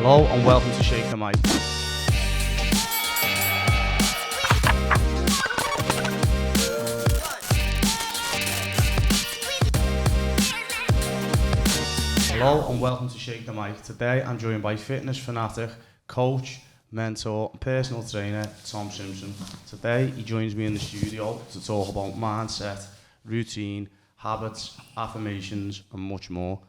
Hello and welcome to Shake the Mic. Hello and welcome to Shake the Mic. Today I'm joined by fitness fanatic, coach, mentor and personal trainer Tom Simpson. Today he joins me in the studio to talk about mindset, routine, habits, affirmations and much more.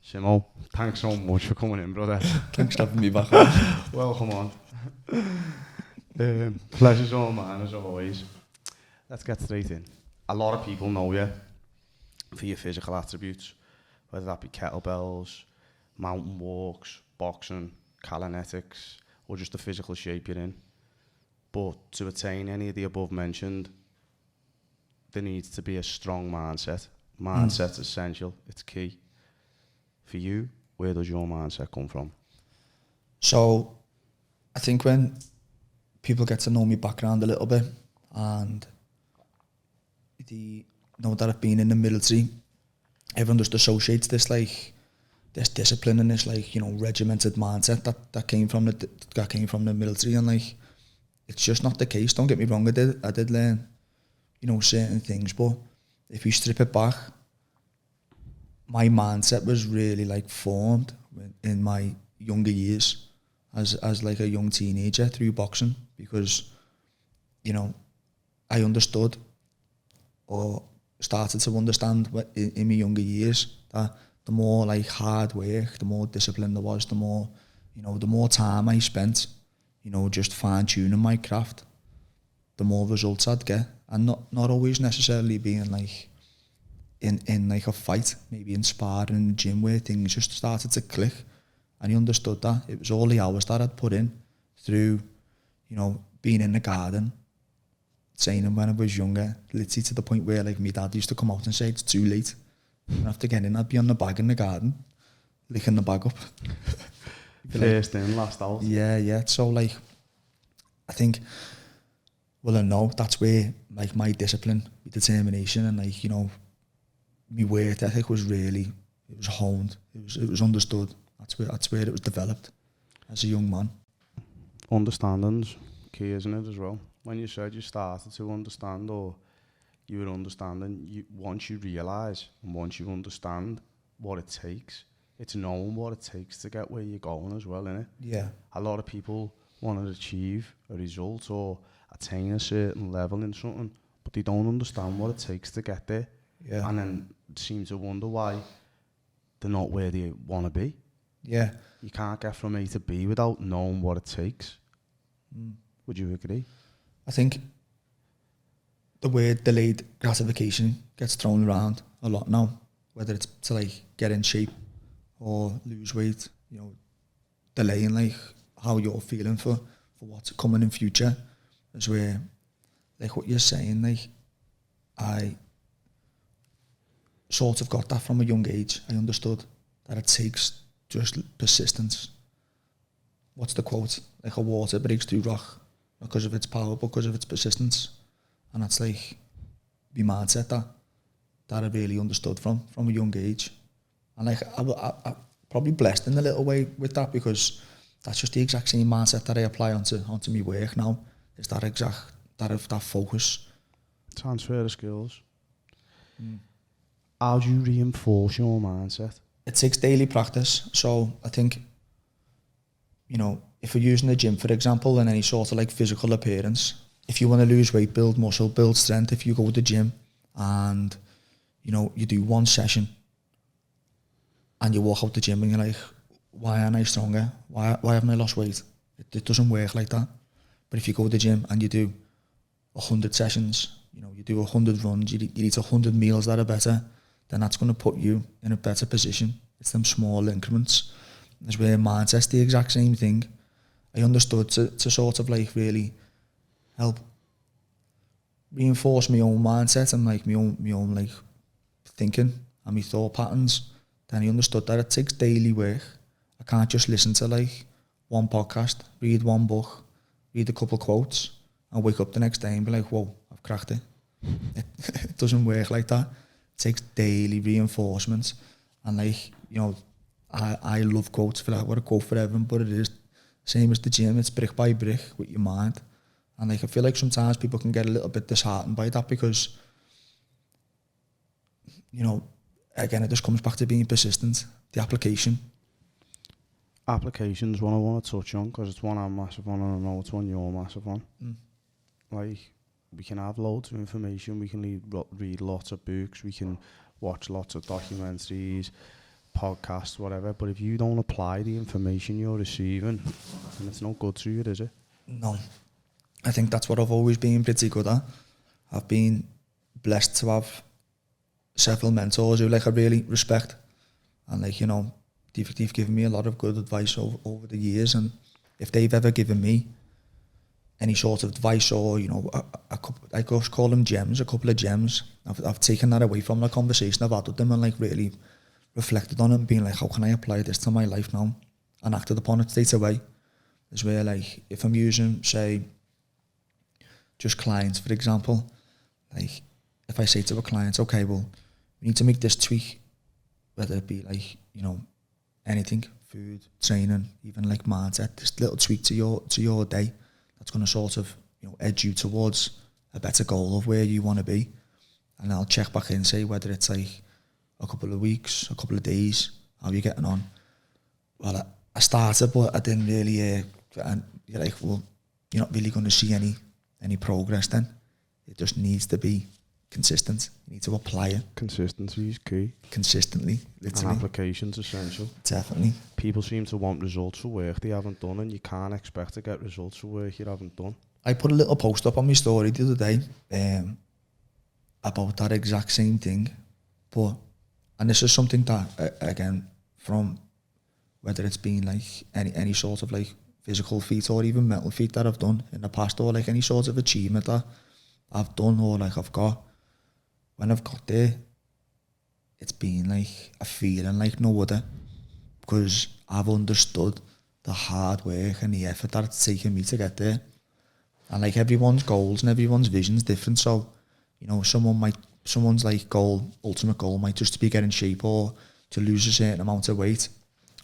Simo, thanks so much for coming in, brother. Thanks for having me back. Welcome on. Pleasure's all mine as always. Let's get straight in. A lot of people know you for your physical attributes, whether that be kettlebells, mountain walks, boxing, calisthenics, or just the physical shape you're in. But to attain any of the above mentioned, there needs to be a strong mindset. Mindset's essential, it's key. For you, where does your mindset come from? So, I think when people get to know my background a little bit and they know that I've been in the military, everyone just associates this discipline and this regimented mindset that came from the military, and it's just not the case. Don't get me wrong, I did learn certain things, but if you strip it back, my mindset was really formed in my younger years as a young teenager through boxing, because I understood or started to understand in my younger years that the more hard work, the more discipline there was, the more time I spent just fine-tuning my craft, the more results I'd get, and not always necessarily being in a fight, maybe in sparring in the gym where things just started to click, and he understood that it was all the hours that I'd put in through being in the garden, training when I was younger, literally to the point where my dad used to come out and say it's too late, and after getting in I'd be on the bag in the garden licking the bag up. First in, last out. Yeah, so I think, I know that's where my discipline, my determination and my work ethic was really, it was honed, it was understood. That's where it was developed as a young man. Understanding's key, isn't it, as well? When you said you started to understand, or you were understanding, once you realise and once you understand what it takes, it's knowing what it takes to get where you're going as well, innit? Yeah. A lot of people want to achieve a result or attain a certain level in something, but they don't understand what it takes to get there. Yeah. And then seem to wonder why they're not where they want to be. Yeah. You can't get from A to B without knowing what it takes. Would you agree? I think the word delayed gratification gets thrown around a lot now, whether it's to get in shape or lose weight, delaying how you're feeling for what's coming in future is where what you're saying, I sort of got that from a young age. I understood that it takes just persistence. What's the quote? A water breaks through rock, not because of its power, but because of its persistence. And that's my mindset that I really understood from a young age. And I probably blessed in a little way with that, because that's just the exact same mindset that I apply onto my work now. It's that focus. Transfer of skills. How do you reinforce your mindset? It takes daily practice. So I think, if we're using the gym, for example, in any sort of physical appearance, if you want to lose weight, build muscle, build strength, if you go to the gym and, you do one session and you walk out the gym and you're like, why aren't I stronger? Why haven't I lost weight? It doesn't work like that. But if you go to the gym and you do 100 sessions, you do 100 runs, you eat 100 meals that are better, then that's going to put you in a better position. It's them small increments. That's where mindset's the exact same thing. I understood to sort of really help reinforce my own mindset and my own thinking and my thought patterns. Then I understood that it takes daily work. I can't just listen to one podcast, read one book, read a couple quotes and wake up the next day and be like, whoa, I've cracked it. It doesn't work like that. It takes daily reinforcement, and I love quotes. I feel like I've got a quote for everyone, but it is same as the gym. It's brick by brick with your mind. And like I feel like sometimes people can get a little bit disheartened by that because, you know, again, it just comes back to being persistent. The application. Application's one I want to touch on because it's one I'm massive on and I know it's one you're massive on. Like, we can have loads of information, we can read lots of books, we can watch lots of documentaries, podcasts, whatever, but if you don't apply the information you're receiving, then it's not good for you, is it? No. I think that's what I've always been pretty good at. I've been blessed to have several mentors who like I really respect, and like, you know, they've given me a lot of good advice over the years, and if they've ever given me any sort of advice or, you know, I just call them gems, a couple of gems, I've taken that away from the conversation I've had with them and like really reflected on it and being like, how can I apply this to my life now, and acted upon it straight away. Is where like, if I'm using, say, just clients, for example, like if I say to a client, okay, well, we need to make this tweak, whether it be like, you know, anything, food, training, even like mindset, this little tweak to your day that's going to sort of, you know, edge you towards a better goal of where you want to be. And I'll check back in and say whether it's like a couple of weeks, a couple of days, how are you getting on? Well, I started, but I didn't really, and you're like, well, you're not really going to see any progress then. It just needs to be consistent. You need to apply it. Consistency is key. Consistently, literally. And application's essential. Definitely. People seem to want results for work they haven't done, and you can't expect to get results for work you haven't done. I put a little post up on my story the other day about that exact same thing. And this is something that, again, from whether it's been like any sort of like physical feat or even mental feat that I've done in the past, or like any sort of achievement that I've done or like I've got, when I've got there, it's been like a feeling like no other, because I've understood the hard work and the effort that it's taken me to get there. And like everyone's goals and everyone's vision's different, so, you know, someone's like ultimate goal might just be get in shape or to lose a certain amount of weight.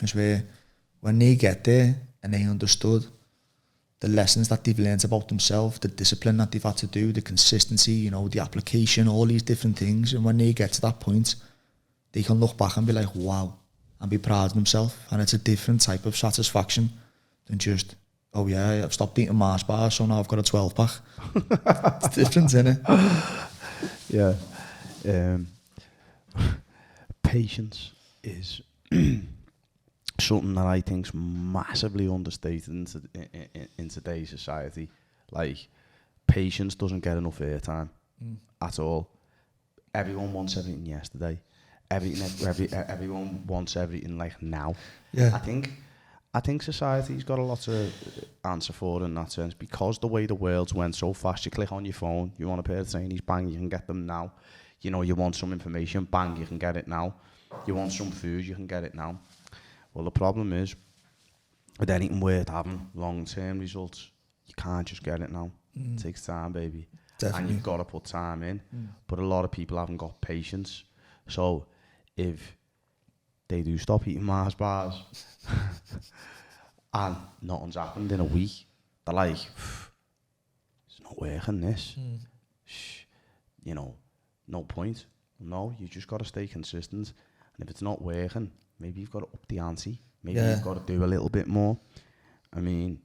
It's where when they get there and they understood the lessons that they've learned about themselves, the discipline that they've had to do, the consistency, you know, the application, all these different things, and when they get to that point, they can look back and be like, wow, and be proud of themselves. And it's a different type of satisfaction than just, oh yeah, I've stopped eating Mars bars, so now I've got a 12-pack. It's different, isn't it? Yeah. Patience is something that I think's massively understated in today's society. Like, patience doesn't get enough airtime at all. Everyone wants everything yesterday. Everyone wants everything like now. Yeah. I think society's got a lot to answer for in that sense, because the way the world's went so fast. You click on your phone, you want a pair of trainees, bang, you can get them now. You know, you want some information, bang, you can get it now. You want some food, you can get it now. Well, the problem is, with anything worth having long-term results, you can't just get it now. It takes time, baby. Definitely. And you've got to put time in. But a lot of people haven't got patience. So if they do stop eating Mars bars and nothing's happened in a week, they're like, it's not working, this. You know, no point. No, you just got to stay consistent. And if it's not working, maybe you've got to up the ante. Maybe you've got to do a little bit more. I mean,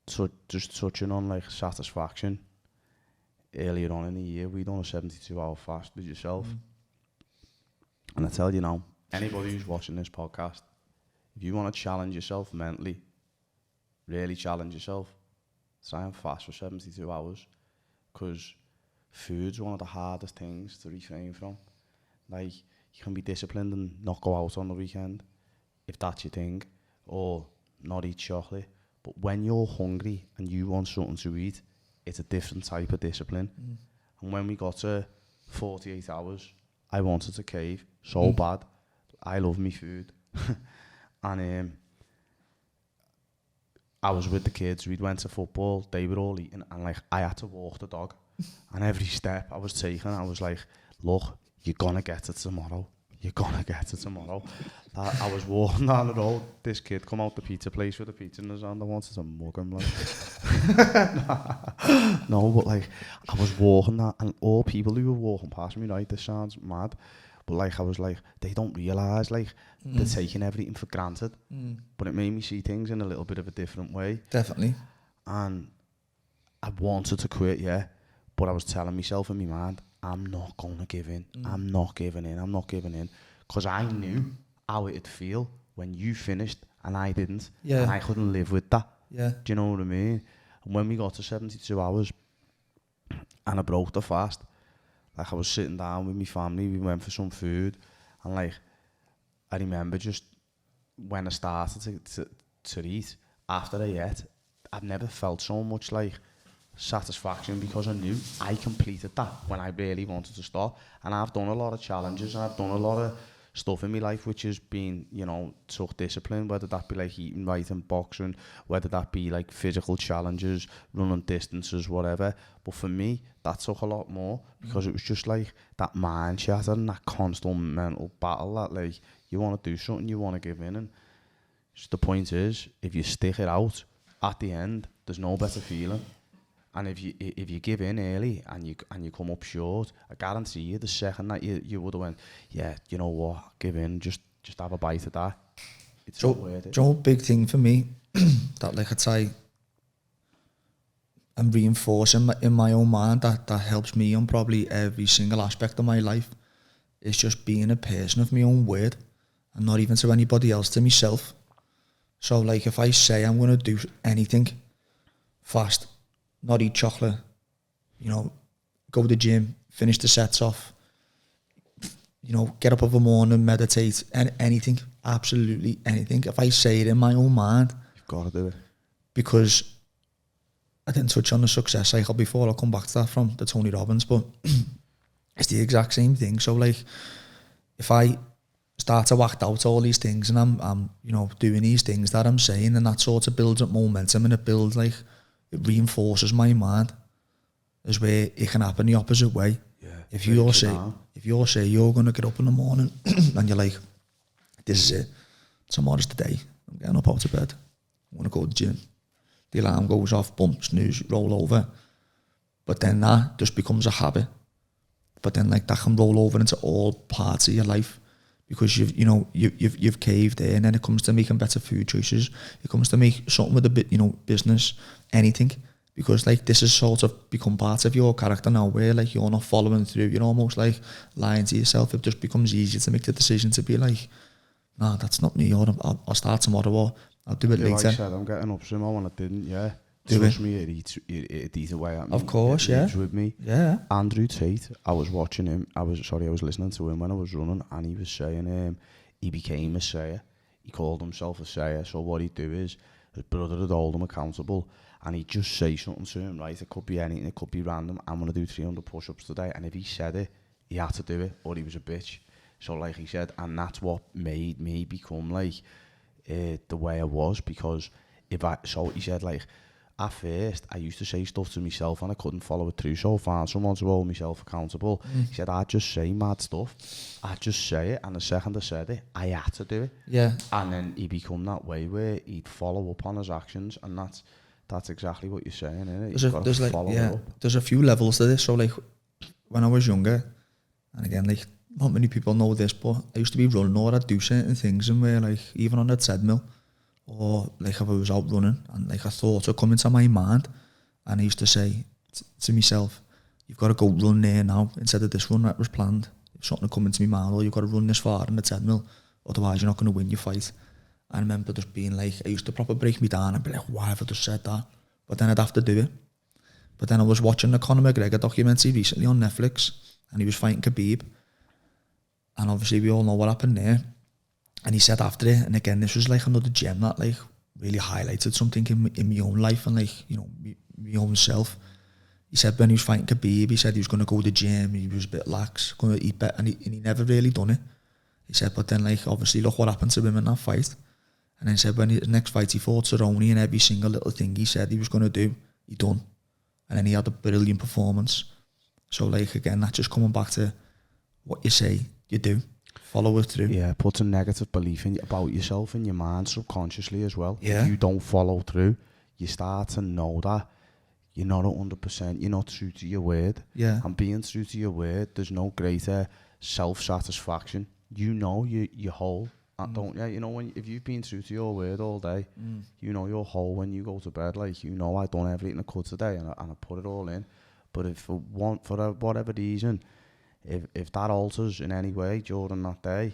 so just touching on like satisfaction. Earlier on in the year, we done a 72-hour fast with yourself. And I tell you now, anybody who's watching this podcast, if you want to challenge yourself mentally, really challenge yourself, try and fast for 72 hours. Because food's one of the hardest things to refrain from. Like, you can be disciplined and not go out on the weekend, if that's your thing, or not eat chocolate. But when you're hungry and you want something to eat, it's a different type of discipline. And when we got to 48 hours, I wanted to cave so bad. I love me food. And I was with the kids, we went to football, they were all eating, and like I had to walk the dog. And every step I was taking, I was like, look, you're gonna get it tomorrow. you're gonna get it tomorrow. I was walking down the road, this kid come out the pizza place with a pizza in his hand. I wanted to mug him, like. No, but like, I was walking that, and all people who were walking past me, right, this sounds mad, but like, I was like, they don't realise, like, they're taking everything for granted. But it made me see things in a little bit of a different way. Definitely. And I wanted to quit, yeah, but I was telling myself in my mind, I'm not going to give in. I'm not giving in. Because I knew how it'd feel when you finished and I didn't. Yeah. And I couldn't live with that. Yeah. Do you know what I mean? And when we got to 72 hours and I broke the fast, like, I was sitting down with my family, we went for some food, and like, I remember just when I started to eat, after I ate, I've never felt so much like satisfaction, because I knew I completed that when I really wanted to stop. And I've done a lot of challenges, and I've done a lot of stuff in my life which has been, you know, took discipline, whether that be like eating right and boxing, whether that be like physical challenges, running distances, whatever. But for me, that took a lot more, because it was just like that mind chatter and that constant mental battle that, like, you want to do something, you want to give in, and just the point is, if you stick it out, at the end, there's no better feeling. And if you give in early and you come up short, I guarantee you, the second that you would have went, yeah, you know what, give in, just have a bite of that. It's not worth it. Do you know, big thing for me that, like I'd say, I'm reinforcing in my own mind that helps me on probably every single aspect of my life, is just being a person of my own word, and not even to anybody else, to myself. So like, if I say I'm going to do anything, fast, not eat chocolate, you know, go to the gym, finish the sets off, you know, get up in the morning, meditate, and anything, absolutely anything. If I say it in my own mind, you've got to do it. Because I didn't touch on the success cycle before, I'll come back to that from the Tony Robbins, but it's the exact same thing. So like, if I start to act out all these things, and I'm you know, doing these things that I'm saying, and that sort of builds up momentum, and it builds, like, it reinforces my mind, is where it can happen the opposite way. Yeah, if you say you're going to get up in the morning and you're like, this is it, tomorrow's the day, I'm getting up out of bed, I want to go to the gym, the alarm goes off, boom, snooze, roll over. But then that just becomes a habit. But then, like, that can roll over into all parts of your life, because you've caved in. And then it comes to making better food choices, it comes to make something with a bit, you know, business, anything, because like, this has sort of become part of your character now, where like, you're not following through, you're almost like lying to yourself. It just becomes easier to make the decision to be like, nah, that's not me, or I'll start tomorrow, or I'll do it later. Like I said, I'm getting up somehow, and I didn't, yeah. Trust me, it eats away at me. Of course, it lives with me. Yeah. Andrew Tate, I was watching him, I was listening to him when I was running, and he was saying he became a Messiah. He called himself a Messiah. So what he'd do is, his brother had hold him accountable, and he'd just say something to him, right? It could be anything, it could be random. I'm going to do 300 push-ups today. And if he said it, he had to do it, or he was a bitch. So like he said, and that's what made me become like the way I was, because so he said, like, at first, I used to say stuff to myself and I couldn't follow it through, so I found someone to hold myself accountable. He said, I'd just say mad stuff. I'd just say it, and the second I said it, I had to do it. Yeah. And then he become that way where he'd follow up on his actions, and that's exactly what you're saying, isn't it? There's a few levels to this. So like, when I was younger, and again, like, not many people know this, but I used to be running, or I'd do certain things, and where, like, even on the treadmill, or like if I was out running, and like a thought would come into my mind, and I used to say to myself, you've got to go run there now instead of this run that was planned. If something would come into my mind, or you've got to run this far on the treadmill, otherwise you're not going to win your fight. I remember just being like, I used to proper break me down and be like, why have I just said that? But then I'd have to do it. But then I was watching the Conor McGregor documentary recently on Netflix, and he was fighting Khabib, and obviously we all know what happened there. And he said after it, and again, this was like another gem that like really highlighted something in my own life, and like, you know, my own self. He said when he was fighting Khabib, he said he was going to go to the gym, he was a bit lax, going to eat better, and he never really done it. He said, but then like, obviously look what happened to him in that fight. And then he said when the next fight he fought Cerrone, and every single little thing he said he was going to do, he done. And then he had a brilliant performance. So like, again, that's just coming back to what you say, you do. follow it through. Yeah, puts a negative belief about yourself in your mind subconsciously as well. Yeah. If you don't follow through, you start to know that you're not 100%, you're not true to your word. Yeah. And being true to your word, there's no greater self-satisfaction. You know you're whole, don't you? You know, if you've been true to your word all day, you know you're whole when you go to bed. Like, you know, I done everything I could today and I put it all in. But if for whatever reason, if that alters in any way during that day,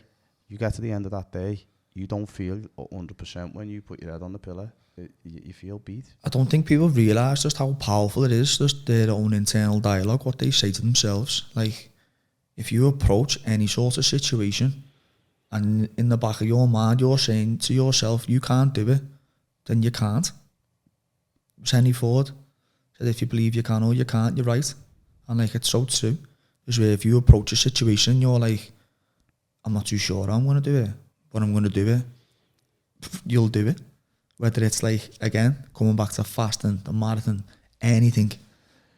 you get to the end of that day, you don't feel 100% when you put your head on the pillow. You feel beat. I don't think people realise just how powerful it is, just their own internal dialogue, what they say to themselves. Like, if you approach any sort of situation and in the back of your mind you're saying to yourself, you can't do it, then you can't. Henry Ford said, if you believe you can or you can't, you're right. And like, it's so true. Because if you approach a situation, you're like, I'm not too sure I'm going to do it, but I'm going to do it. You'll do it. Whether it's like, again, coming back to fasting, the marathon, anything.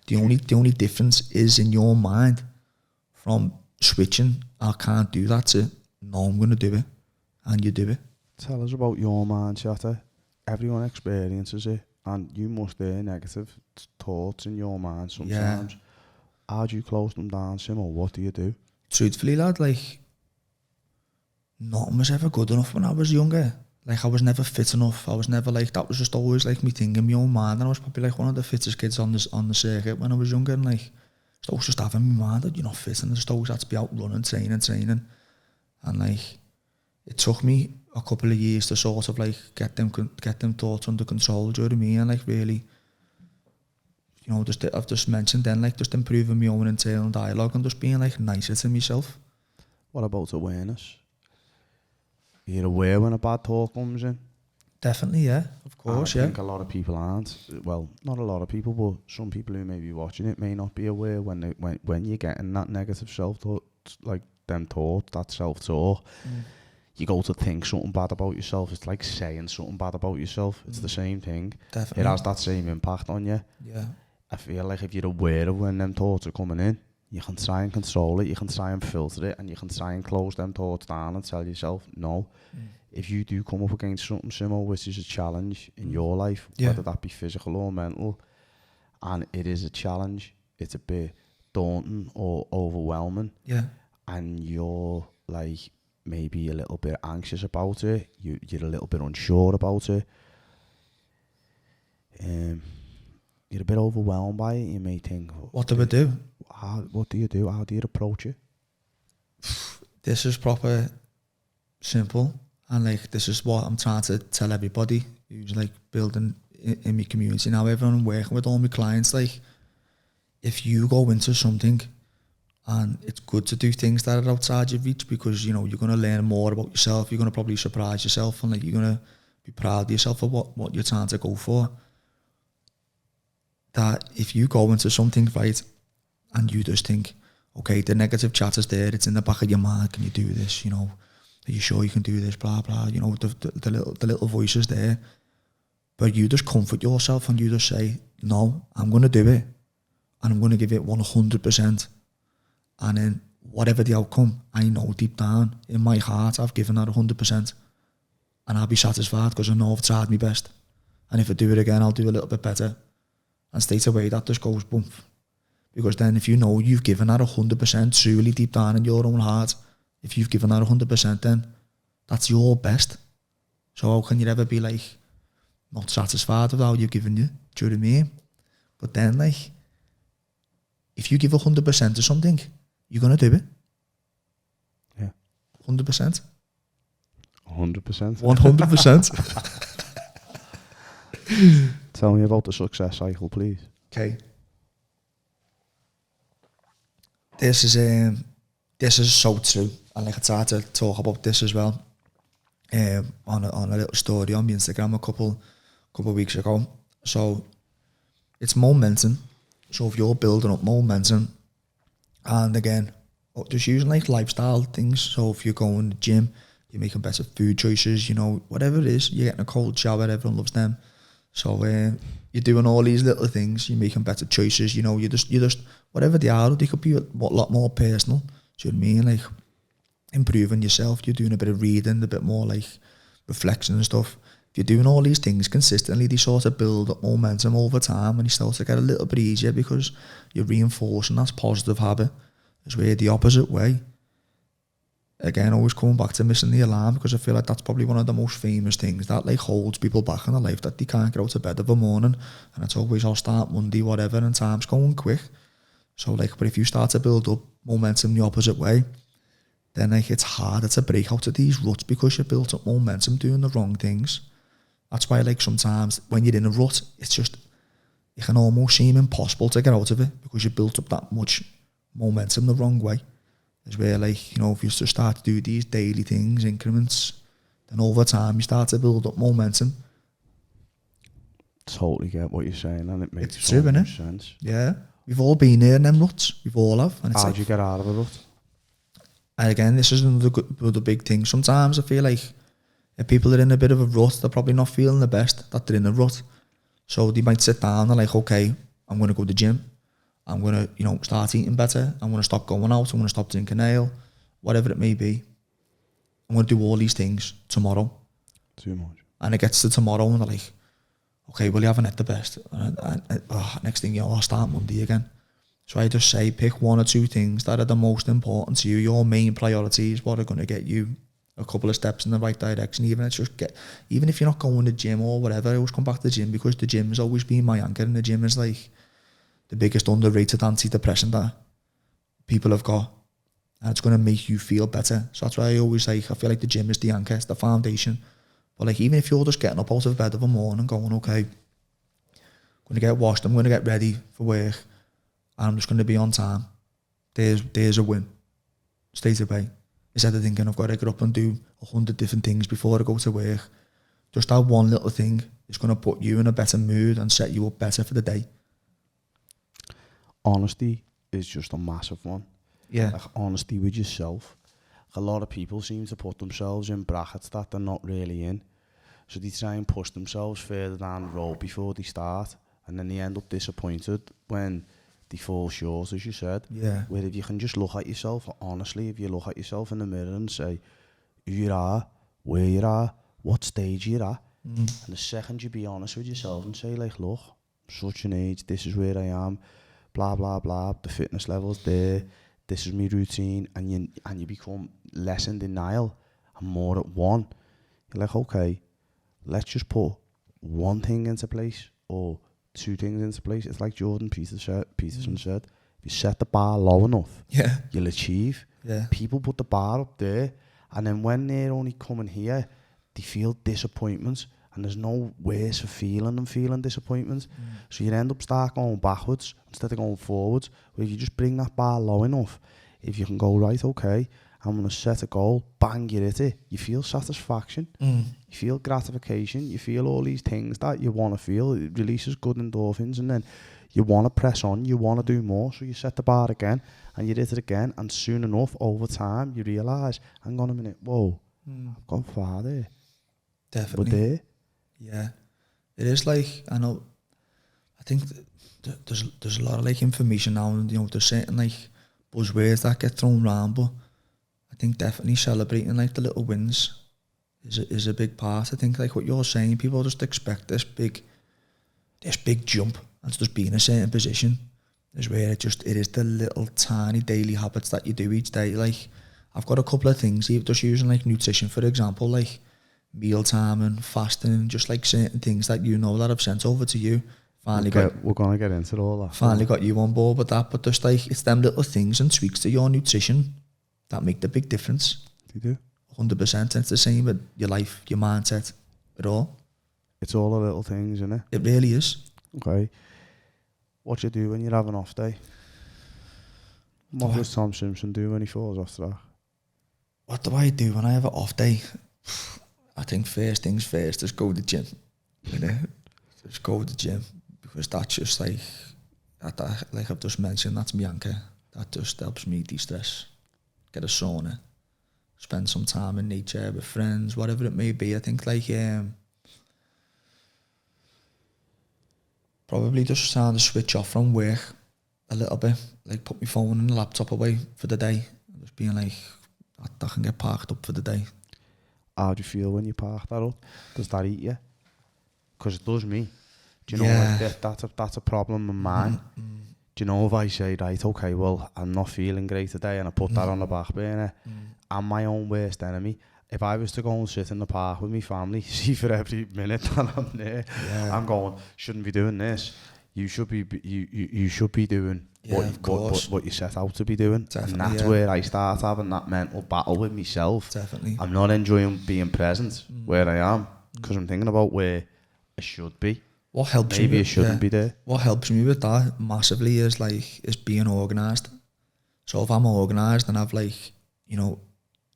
The only difference is in your mind from switching, I can't do that, to, no, I'm going to do it. And you do it. Tell us about your mind, Shatter. Everyone experiences it, and you must hear negative thoughts in your mind sometimes. Yeah. How do you close them down, Sim, or what do you do? Truthfully, lad, like, nothing was ever good enough when I was younger. Like, I was never fit enough. I was never like, that was just always like me thing in my own mind. And I was probably like one of the fittest kids on the circuit when I was younger. And like, I was just having in my mind that you're not fit, and I just always had to be out running, training. And like, it took me a couple of years to sort of like get them thoughts under control, do you know what I mean? And like, really, you know, I've just mentioned then, like, just improving my own internal dialogue and just being like nicer to myself. What about awareness? You're aware when a bad thought comes in? Definitely, yeah, of course, yeah. I think a lot of people aren't. Well, not a lot of people, but some people who may be watching it may not be aware when you're getting that negative self-thought, like them thoughts, that self-talk. You go to think something bad about yourself. It's like saying something bad about yourself. It's the same thing. Definitely. It has that same impact on you. Yeah. I feel like if you're aware of when them thoughts are coming in, you can try and control it, you can try and filter it, and you can try and close them thoughts down and tell yourself, no. If you do come up against something similar, which is a challenge in your life, whether that be physical or mental, and it is a challenge, it's a bit daunting or overwhelming, and you're like maybe a little bit anxious about it, you're a little bit unsure about it, you're a bit overwhelmed by it, you may think, what do we do? What do you do? How do you approach it? This is proper simple, and like, this is what I'm trying to tell everybody who's like building in my community now, everyone I'm working with, all my clients. Like, if you go into something, and it's good to do things that are outside your reach, because you know you're going to learn more about yourself, you're going to probably surprise yourself, and like, you're going to be proud of yourself for what you're trying to go for. That if you go into something, right, and you just think, okay, the negative chat is there, it's in the back of your mind, can you do this, you know, are you sure you can do this, blah blah, you know, the little voices there, but you just comfort yourself and you just say, no, I'm going to do it, and I'm going to give it 100%, and then whatever the outcome, I know deep down in my heart I've given that 100%, and I'll be satisfied because I know I've tried my best, and if I do it again I'll do a little bit better. And straight away that just goes boom. Because then if you know you've given that 100% truly deep down in your own heart, if you've given that 100%, then that's your best. So how can you ever be like not satisfied with how you've given you? Do you know what I mean? But then like, if you give 100% to something, you're going to do it. Yeah. 100%. 100%. 100%. Tell me about the success cycle, please. Okay. This is so true, and like, I tried to talk about this as well on a little story on my Instagram a couple weeks ago. So it's momentum. So if you're building up momentum, and again, just using like lifestyle things. So if you're going to the gym, you're making better food choices, you know, whatever it is, you're getting a cold shower, everyone loves them. So you're doing all these little things, you're making better choices, you know, you just whatever they are, they could be a lot more personal. Do you know what I mean? Like, improving yourself, you're doing a bit of reading, a bit more like reflection and stuff. If you're doing all these things consistently, they sort of build up momentum over time, and you start to get a little bit easier because you're reinforcing that positive habit. It's where the opposite way. Again, always coming back to missing the alarm, because I feel like that's probably one of the most famous things that like holds people back in their life, that they can't get out of bed of a morning, and it's always, I'll start Monday, whatever, and time's going quick. So like, but if you start to build up momentum the opposite way, then like it's harder to break out of these ruts because you built up momentum doing the wrong things. That's why like sometimes when you're in a rut, it's just, it can almost seem impossible to get out of it because you built up that much momentum the wrong way. Is where like, you know, if you just start to do these daily things, increments, then over time you start to build up momentum. Totally get what you're saying, and it makes It's so true, much innit? sense. Yeah, we've all been there in them ruts. We've all have. And it's How like, do you get out of a rut? and again, this is another big thing. Sometimes I feel like if people are in a bit of a rut, they're probably not feeling the best that they're in a rut. So they might sit down and like, okay, I'm going to go to the gym. I'm going to, you know, start eating better. I'm going to stop going out. I'm going to stop drinking ale, whatever it may be. I'm going to do all these things tomorrow. Too much. And it gets to tomorrow and they're like, okay, well, you haven't had the best. Next thing you know, I'll start Monday again. So I just say, pick one or two things that are the most important to you, your main priorities, what are going to get you a couple of steps in the right direction. Even if you're not going to the gym or whatever, I always come back to the gym because the gym has always been my anchor, and the gym is like the biggest underrated antidepressant that people have got, and it's going to make you feel better. So that's why I always like, I feel like the gym is the anchor, it's the foundation. But like, even if you're just getting up out of bed of a morning going, okay, I'm going to get washed, I'm going to get ready for work, and I'm just going to be on time, there's a win straight away. Instead of thinking I've got to get up and do 100 different things before I go to work, just that one little thing is going to put you in a better mood and set you up better for the day. Honesty is just a massive one. Yeah. Like honesty with yourself. A lot of people seem to put themselves in brackets that they're not really in. So they try and push themselves further down the road before they start, and then they end up disappointed when they fall short, as you said. Yeah. Where if you can just look at yourself, honestly, if you look at yourself in the mirror and say who you are, where you are, what stage you're at, and the second you be honest with yourself and say like, look, such an age, this is where I am, blah blah blah, the fitness level's there, this is my routine, and you become less in denial and more at one. You're like, okay, let's just put one thing into place or two things into place. It's like Jordan Peterson said, if you set the bar low enough, Yeah. you'll achieve. Yeah. People put the bar up there, and then when they're only coming here, they feel disappointments, and there's no worse feeling than feeling disappointments. So you end up start going backwards instead of going forwards. Where if you just bring that bar low enough, if you can go, right, okay, I'm going to set a goal, bang, you hit it, you feel satisfaction, you feel gratification, you feel all these things that you want to feel. It releases good endorphins, and then you want to press on, you want to do more, so you set the bar again, and you hit it again, and soon enough, over time, you realise, hang on a minute, whoa, I've gone far there. Definitely. But there. Yeah. It is like, I know, I think there's a lot of like information now, and you know, there's certain like buzzwords that get thrown around, but I think definitely celebrating like the little wins is a big part. I think like what you're saying, people just expect this big jump and to just be in a certain position, is where it is the little tiny daily habits that you do each day. Like, I've got a couple of things, just using like nutrition for example, like meal time and fasting, just like certain things that you know that I've sent over to you. We're gonna get into all that. Finally got you on board with that, but just like, it's them little things and tweaks to your nutrition that make the big difference. You do? 100%, and it's the same with your life, your mindset, it all. It's all the little things, isn't it? It really is. Okay. What do you do when you have an off day? What does Tom Simpson do when he falls off track? What do I do when I have an off day? I think first things first, just go to the gym. You know? Just go to the gym, because that's just like, like I've just mentioned, that's my anchor. That just helps me de-stress. Get a sauna, spend some time in nature with friends, whatever it may be. I think like probably just trying to switch off from work a little bit, like put my phone and laptop away for the day, just being like, that can get parked up for the day. How do you feel when you park that up? Does that eat you? Because it does me. Do you know, Yeah. like that's a problem of mine. Do you know, if I say, right, okay, well, I'm not feeling great today, and I put that on the back burner, I'm my own worst enemy. If I was to go and sit in the park with my family, see, for every minute that I'm there, I'm going, shouldn't be doing this. You should be you should be doing what you set out to be doing. Definitely, and that's where I start having that mental battle with myself. Definitely. I'm not enjoying being present where I am, because I'm thinking about where I should be. What helps Maybe me I shouldn't be there. What helps me with that massively is being organised. So if I'm organised and I've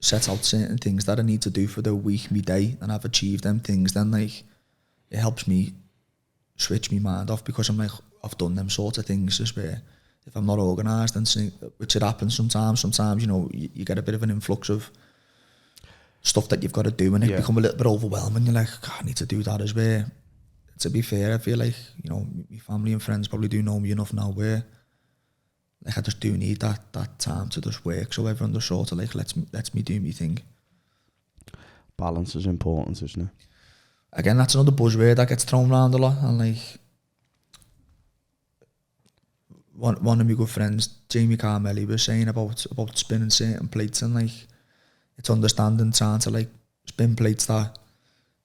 set out certain things that I need to do for the week, me day, and I've achieved them things, then it helps me switch my mind off, because I'm I've done them sorts of things. Just where if I'm not organised, which it happens sometimes, you get a bit of an influx of stuff that you've got to do, and it become a little bit overwhelming. You're like, God, I need to do that as well. To be fair, I feel like, my family and friends probably do know me enough now where I just do need that time to just work, so everyone just sort of lets me do my thing. Balance is important, isn't it? Again, that's another buzzword that gets thrown around a lot, and one of my good friends, Jamie Carmelli, was saying about spinning certain plates, and it's understanding trying to spin plates that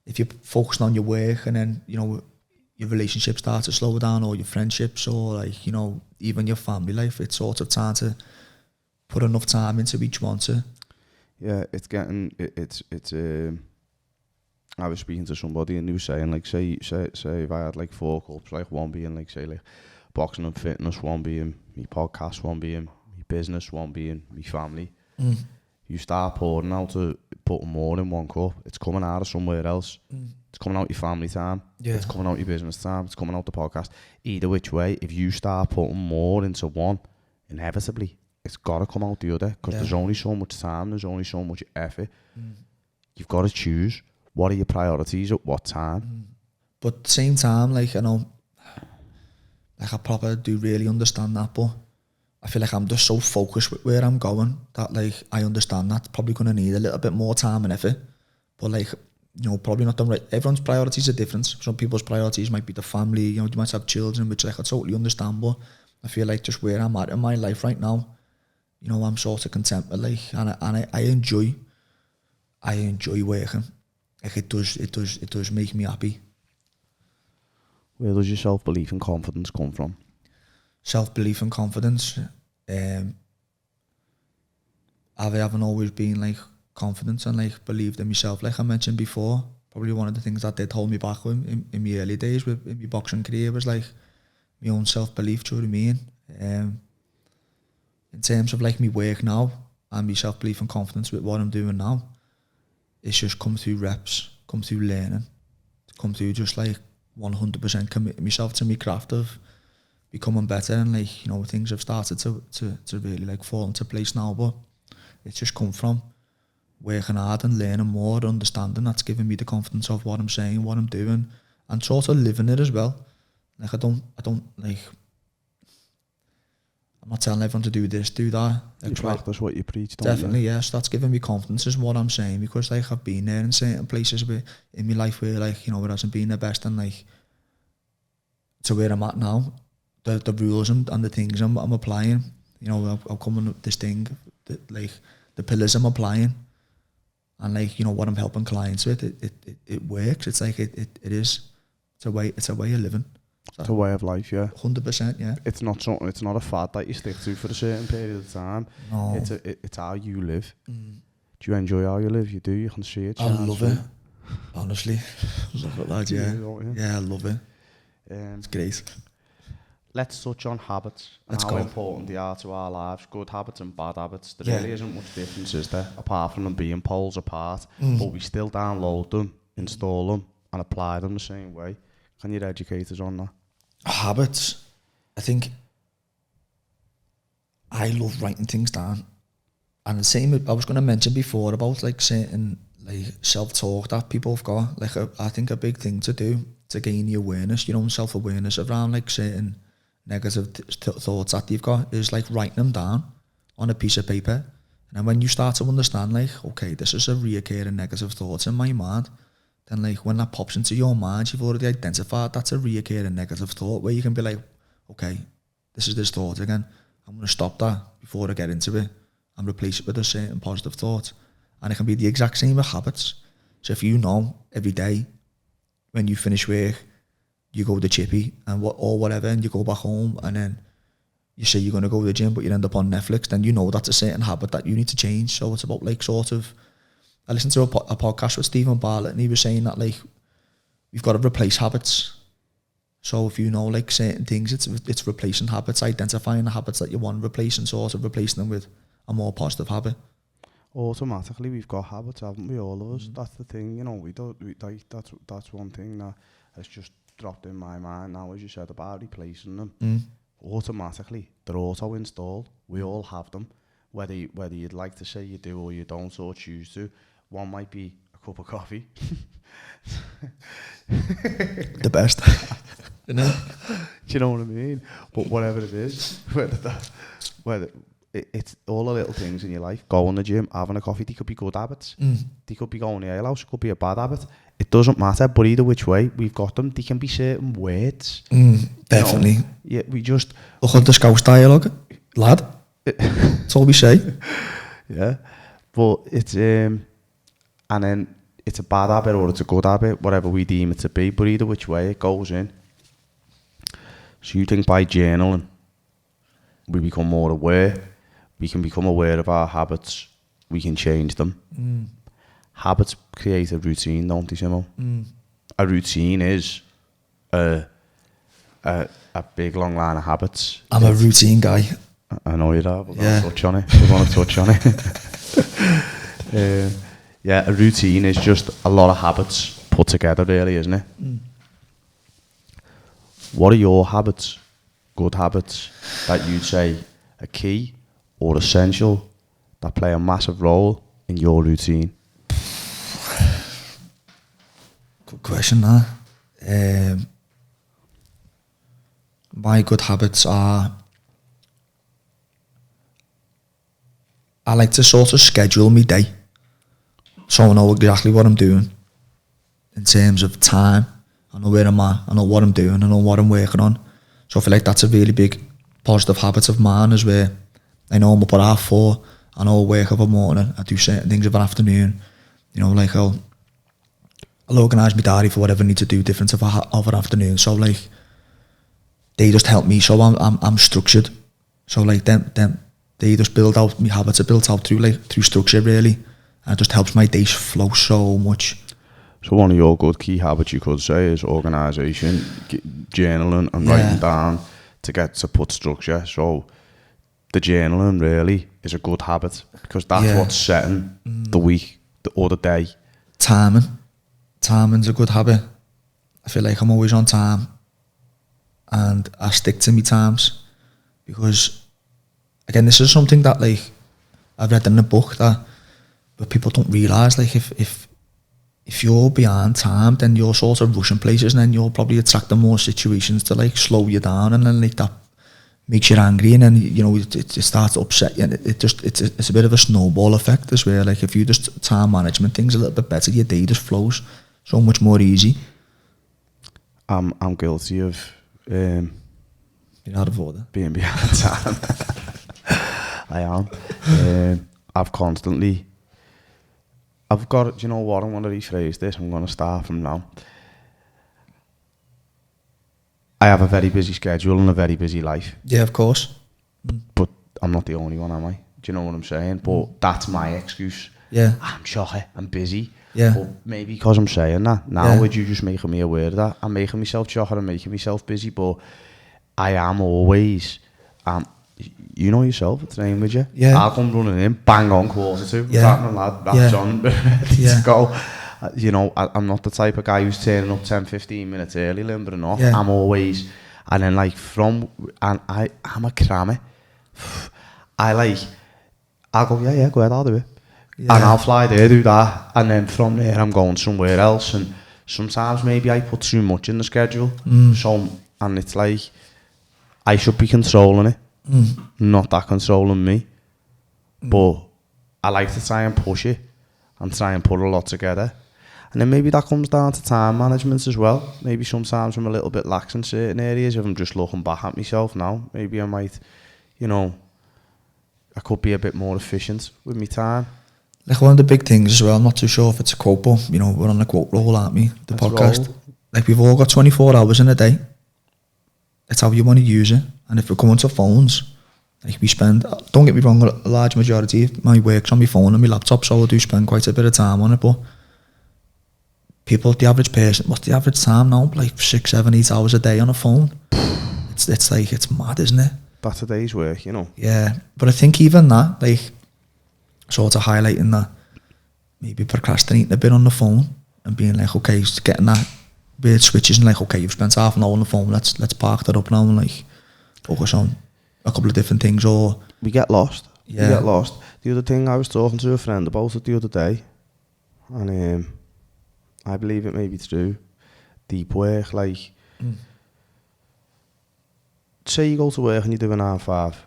if you're focusing on your work and then your relationship starts to slow down, or your friendships, or even your family life, it's sort of trying to put enough time into each one to. Yeah, it's getting I was speaking to somebody and he was saying say if I had 4 clubs, one being boxing and fitness, one being my podcast, one being my business, one being my family. You start putting more in one cup, it's coming out of somewhere else. It's coming out your family time, it's coming out your business time, it's coming out the podcast. Either which way, if you start putting more into one, inevitably it's got to come out the other, because there's only so much time, there's only so much effort. You've got to choose what are your priorities at what time. But at the same time, I know, I probably do really understand that, but I feel like I'm just so focused with where I'm going that I understand that's probably going to need a little bit more time and effort, but probably not done right. Everyone's priorities are different. Some people's priorities might be the family, you might have children, which I totally understand, but I feel like just where I'm at in my life right now, I'm sort of content with and I enjoy working. It does make me happy. Where does your self-belief and confidence come from? Self-belief and confidence, I haven't always been confident and believed in myself. Like I mentioned before, probably one of the things that did hold me back in my early days in my boxing career was my own self-belief. Do you know what I mean? In terms of my work now and my self-belief and confidence with what I'm doing now, it's just come through reps, come through learning, come through just 100% committing myself to my craft of becoming better, and things have started to really fall into place now, but it's just come from working hard and learning more, understanding. That's given me the confidence of what I'm saying, what I'm doing, and sort of living it as well. I don't I'm not telling everyone to do this, do that. You practice what you preach, don't definitely, you? yes. That's given me confidence is what I'm saying, because I've been there in certain places in my life where it hasn't been the best, and to where I'm at now, the rules and the things I'm applying, I'm coming up with this thing, the pillars I'm applying, and what I'm helping clients with, it works. It's it's a way of living. It's a way of life, yeah. 100%, yeah. It's not something. It's not a fad that you stick to for a certain period of time. No. It's how you live. Do you enjoy how you live? You do. You can see it. I love it. Honestly, love it, lad. Yeah, I love it. It's great. Let's touch on habits and how important they are to our lives. Good habits and bad habits. There really isn't much difference, is there? Apart from them being poles apart, but we still download them, install them, and apply them the same way. Can you educate us on that? Habits. I think I love writing things down, and the same I was going to mention before about certain self-talk that people have got. I think a big thing to do to gain the awareness, self-awareness around certain negative thoughts that you've got is writing them down on a piece of paper. And then when you start to understand, like, okay, this is a reoccurring negative thoughts in my mind, then like when that pops into your mind, you've already identified that's a reoccurring negative thought, where you can be like, okay, this is this thought again. I'm going to stop that before I get into it and replace it with a certain positive thought. And it can be the exact same with habits. So if you know every day when you finish work, you go to Chippy and or whatever, and you go back home, and then you say you're going to go to the gym, but you end up on Netflix, then you know that's a certain habit that you need to change. So it's about like sort of, I listened to a podcast with Stephen Bartlett, and he was saying that like we've got to replace habits. So if you know like certain things, it's replacing habits, identifying the habits that you want to replace and sort of replacing them with a more positive habit. Automatically we've got habits, haven't we, all of us? That's the thing, you know, that's one thing that has just dropped in my mind now, as you said, about replacing them. Automatically, they're auto installed. We all have them, whether you'd like to say you do or you don't or choose to. One might be a cup of coffee. The best. You know? Do you know what I mean? But whatever it is, whether it's all the little things in your life. Going to the gym, having a coffee, they could be good habits. They could be going to the ale house, it could be a bad habit. It doesn't matter, but either which way, we've got them. They can be certain words. Definitely. You know? Yeah, we just... Look at the Scouse dialogue, lad. That's all we say. Yeah, but it's... and then it's a bad habit or it's a good habit, whatever we deem it to be, but either which way it goes in. So you think by journaling, we become more aware, we can become aware of our habits, we can change them. Habits create a routine, don't they, Simo? A routine is a big long line of habits. I'm a routine guy. I know you are, but we're going to touch on it. Yeah, a routine is just a lot of habits put together, really, isn't it? What are your habits, good habits, that you'd say are key or essential, that play a massive role in your routine? Good question, that. My good habits are, I like to sort of schedule my day, so I know exactly what I'm doing in terms of time. I know where I'm at, I know what I'm doing, I know what I'm working on. So I feel like that's a really big positive habit of mine, is where I know I'm up at 4:30, I know I work of a morning, I do certain things of an afternoon. You know, like I'll organise my diary for whatever I need to do different of an afternoon. So like, they just help me, so I'm structured. So like them they just build out, my habits are built out through structure, really, and it just helps my days flow so much. So one of your good key habits, you could say, is organisation, journaling and writing down to put structure. So the journaling really is a good habit, because that's what's setting the week or the day. Timing's a good habit. I feel like I'm always on time, and I stick to my times, because again, this is something that like I've read in a book, but people don't realise, like if you're behind time, then you're sort of rushing places, and then you're probably attracting more situations to like slow you down, and then like that makes you angry, and then you know it starts to upset you, and it's a bit of a snowball effect as well. Like if you just time management things a little bit better, your day just flows so much more easy. I'm guilty of being out of order, being behind time. I am. I've got, do you know what, I'm going to rephrase this, I'm going to start from now. I have a very busy schedule and a very busy life. Yeah, of course. But I'm not the only one, am I? Do you know what I'm saying? But that's my excuse. Yeah. I'm shy, I'm busy. Yeah. But maybe because I'm saying that, now would you just making me aware of that? I'm making myself shy, I'm making myself busy, but I am always... you know yourself, it's name with you. Yeah. I'll come running in, bang on 2:45. Yeah. Lad, that's on, ready to go. You know, I'm not the type of guy who's turning up 10-15 minutes early, limbering off. Yeah. I'm always, and then like I'm a crammer. I'll go, yeah, go ahead, I'll do it. Yeah. And I'll fly there, do that, and then from there I'm going somewhere else. And sometimes maybe I put too much in the schedule. So, and it's like, I should be controlling it. Not that controlling me. But I like to try and push it and try and put a lot together. And then maybe that comes down to time management as well. Maybe sometimes I'm a little bit lax in certain areas. If I'm just looking back at myself now, maybe I might, you know, I could be a bit more efficient with my time. Like one of the big things as well, I'm not too sure if it's a quote, but you know, we're on a quote roll, aren't we? The Let's podcast. roll. Like we've all got 24 hours in a day. It's how you want to use it. And if we're coming to phones, like we spend, don't get me wrong, a large majority of my work's on my phone and my laptop, so I do spend quite a bit of time on it, but people, the average person, what's the average time now? Like 6, 7, 8 hours a day on a phone. It's like, it's mad, isn't it? That's a day's work, you know. Yeah, but I think even that, like, sort of highlighting that, maybe procrastinating a bit on the phone and being like, okay, getting that weird switches and like, okay, you've spent half an hour on the phone, let's park that up now and like focus on a couple of different things. Or we get lost. Yeah. We get lost. The other thing, I was talking to a friend about it the other day, and I believe it may be true. Deep work, like, say you go to work and you do a 9 to 5,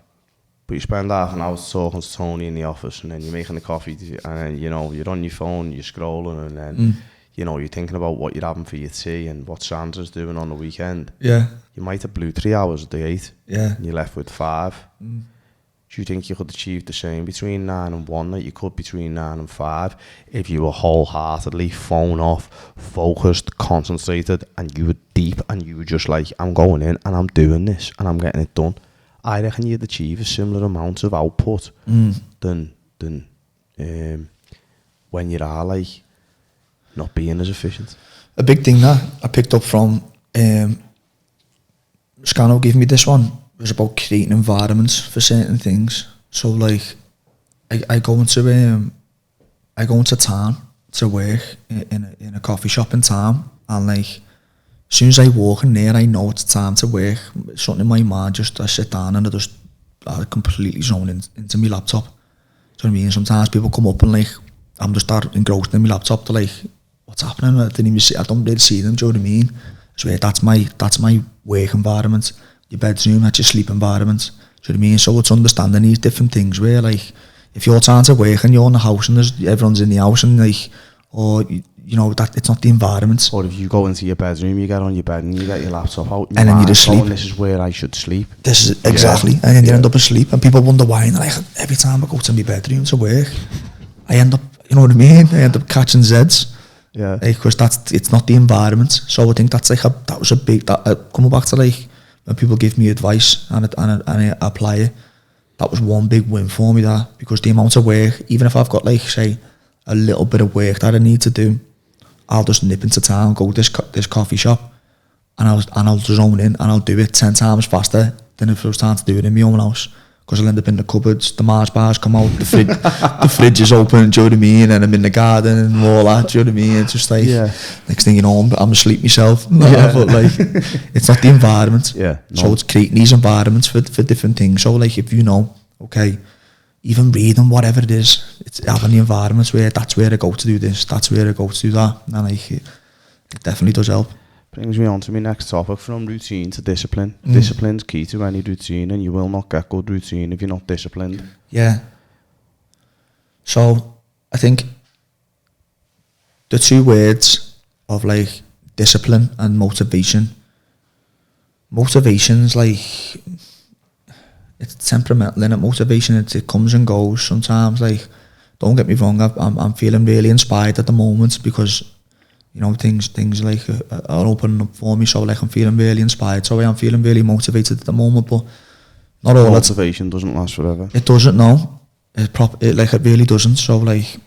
but you spend half an hour talking to Tony in the office, and then you're making the coffee, and then, you know, you're on your phone, you're scrolling, and then, you know, you're thinking about what you're having for your tea and what Sandra's doing on the weekend. yeah, You might have blew 3 hours at the 8, yeah, and you're left with 5. Do you think you could achieve the same between 9 and 1 that you could between 9 and 5 if you were wholeheartedly phone off, focused, concentrated, and you were deep and you were just like, I'm going in and I'm doing this and I'm getting it done? I reckon you'd achieve a similar amount of output than when you are like not being as efficient. A big thing that I picked up from Scano gave me this one was about creating environments for certain things. So like I go into town to work in a coffee shop in town, and like as soon as I walk in there, I know it's time to work. Something in my mind, just I sit down and I completely zone into my laptop. Do you know what I mean? Sometimes people come up and like I'm just start engrossed in my laptop to like, what's happening? I don't really see them. Do you know what I mean? So that's my work environment. Your bedroom, that's your sleep environment. Do you know what I mean? So it's understanding these different things where like if you're trying to work and you're in the house and everyone's in the house and like, or you know, that it's not the environment. Or if you go into your bedroom, you get on your bed and you get your laptop out and then you just sleep. This is where I should sleep. This is exactly, and then you end up asleep, and people wonder why. And like every time I go to my bedroom to work, I end up, you know what I mean? I end up catching Zeds. Yeah, because it's not the environment. So I think that's like that was a big coming back to like when people give me advice and I apply it. That was one big win for me, that, because the amount of work, even if I've got like say a little bit of work that I need to do, I'll just nip into town, go to this coffee shop, and I'll zone in and I'll do it 10 times faster than if I was trying to do it in my own house. Because I'll end up in the cupboards, the Mars bars come out, the fridge is open, do you know what I mean? And I'm in the garden and all that, do you know what I mean? It's just like, next thing you know, I'm asleep myself. But like, it's not the environment. Yeah. No. So it's creating these environments for different things. So like, if you know, okay, even reading, whatever it is, it's having the environments where that's where I go to do this, that's where I go to do that. And like, it definitely does help. Brings me on to my next topic, from routine to discipline. Discipline's key to any routine, and you will not get good routine if you're not disciplined. Yeah. So I think the two words of like discipline and motivation's like, it's temperamental, innit? Motivation, it comes and goes sometimes. Like, don't get me wrong, I'm feeling really inspired at the moment because, you know, things like are opening up for me, so like I'm feeling really inspired, so I am feeling really motivated at the moment, but not all motivation doesn't last forever. It doesn't, no. It really doesn't. So like,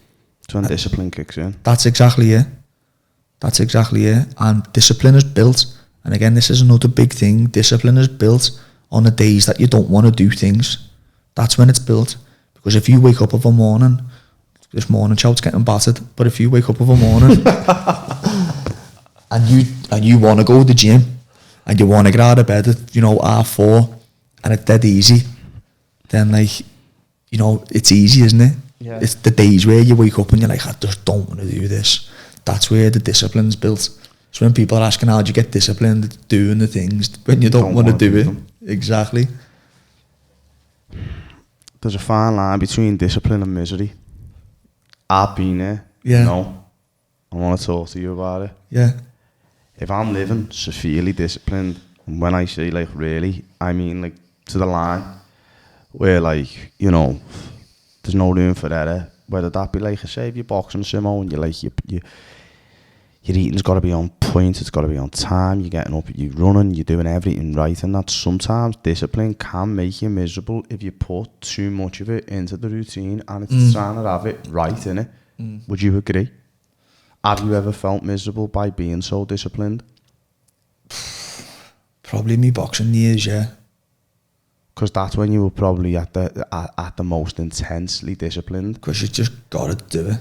it's when discipline kicks in. That's exactly it. And discipline is built, and again, this is another big thing, discipline is built on the days that you don't want to do things. That's when it's built. Because if you wake up of a morning, this morning shout's getting battered, but if you wake up of a morning and you want to go to the gym and you want to get out of bed at, you know, 4:30 and it's dead easy, then like, you know, it's easy, isn't it? Yeah. It's the days where you wake up and you're like, I just don't want to do this. That's where the discipline's built. So when people are asking how do you get disciplined, doing the things when you don't want to do it. Them. Exactly. There's a fine line between discipline and misery. I've been there. Yeah. No. I want to talk to you about it. Yeah. If I'm living severely disciplined, and when I say like really, I mean like to the line where like, you know, there's no room for error. Whether that be like, say, if you're boxing, Simo, and you're like, your eating's got to be on point, it's got to be on time, you're getting up, you're running, you're doing everything right, and that sometimes discipline can make you miserable if you put too much of it into the routine and it's trying to have it right, innit? Would you agree? Have you ever felt miserable by being so disciplined? Probably me boxing years, yeah. Because that's when you were probably at the most intensely disciplined. Because you just gotta do it.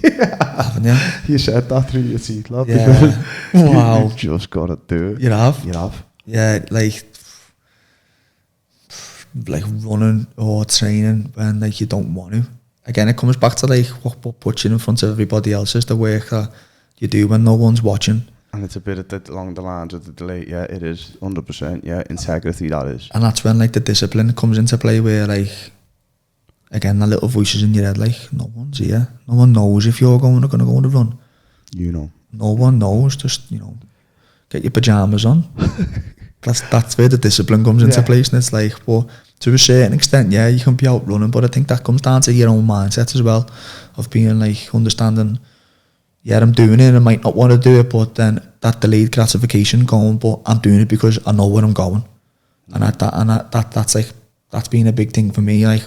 Yeah. Haven't you? You said that through your teeth, love. Yeah. Wow. You just gotta do it. You have? You have. Yeah, like running or training when like you don't want to. Again, it comes back to like what puts you in front of everybody else is the work that you do when no one's watching. And it's a bit along the lines of the delay. Yeah, it is 100%. Yeah, integrity, that is. And that's when like the discipline comes into play, where like, again, the little voices in your head, like, no one's here. No one knows if you're going to go on the run. You know. No one knows. Just, you know, get your pajamas on. that's where the discipline comes into place. And it's like, well, to a certain extent, yeah, you can be out running, but I think that comes down to your own mindset as well, of being like, understanding, yeah, I'm doing it, I might not want to do it, but then that delayed gratification going, but I'm doing it because I know where I'm going. And that's been a big thing for me, like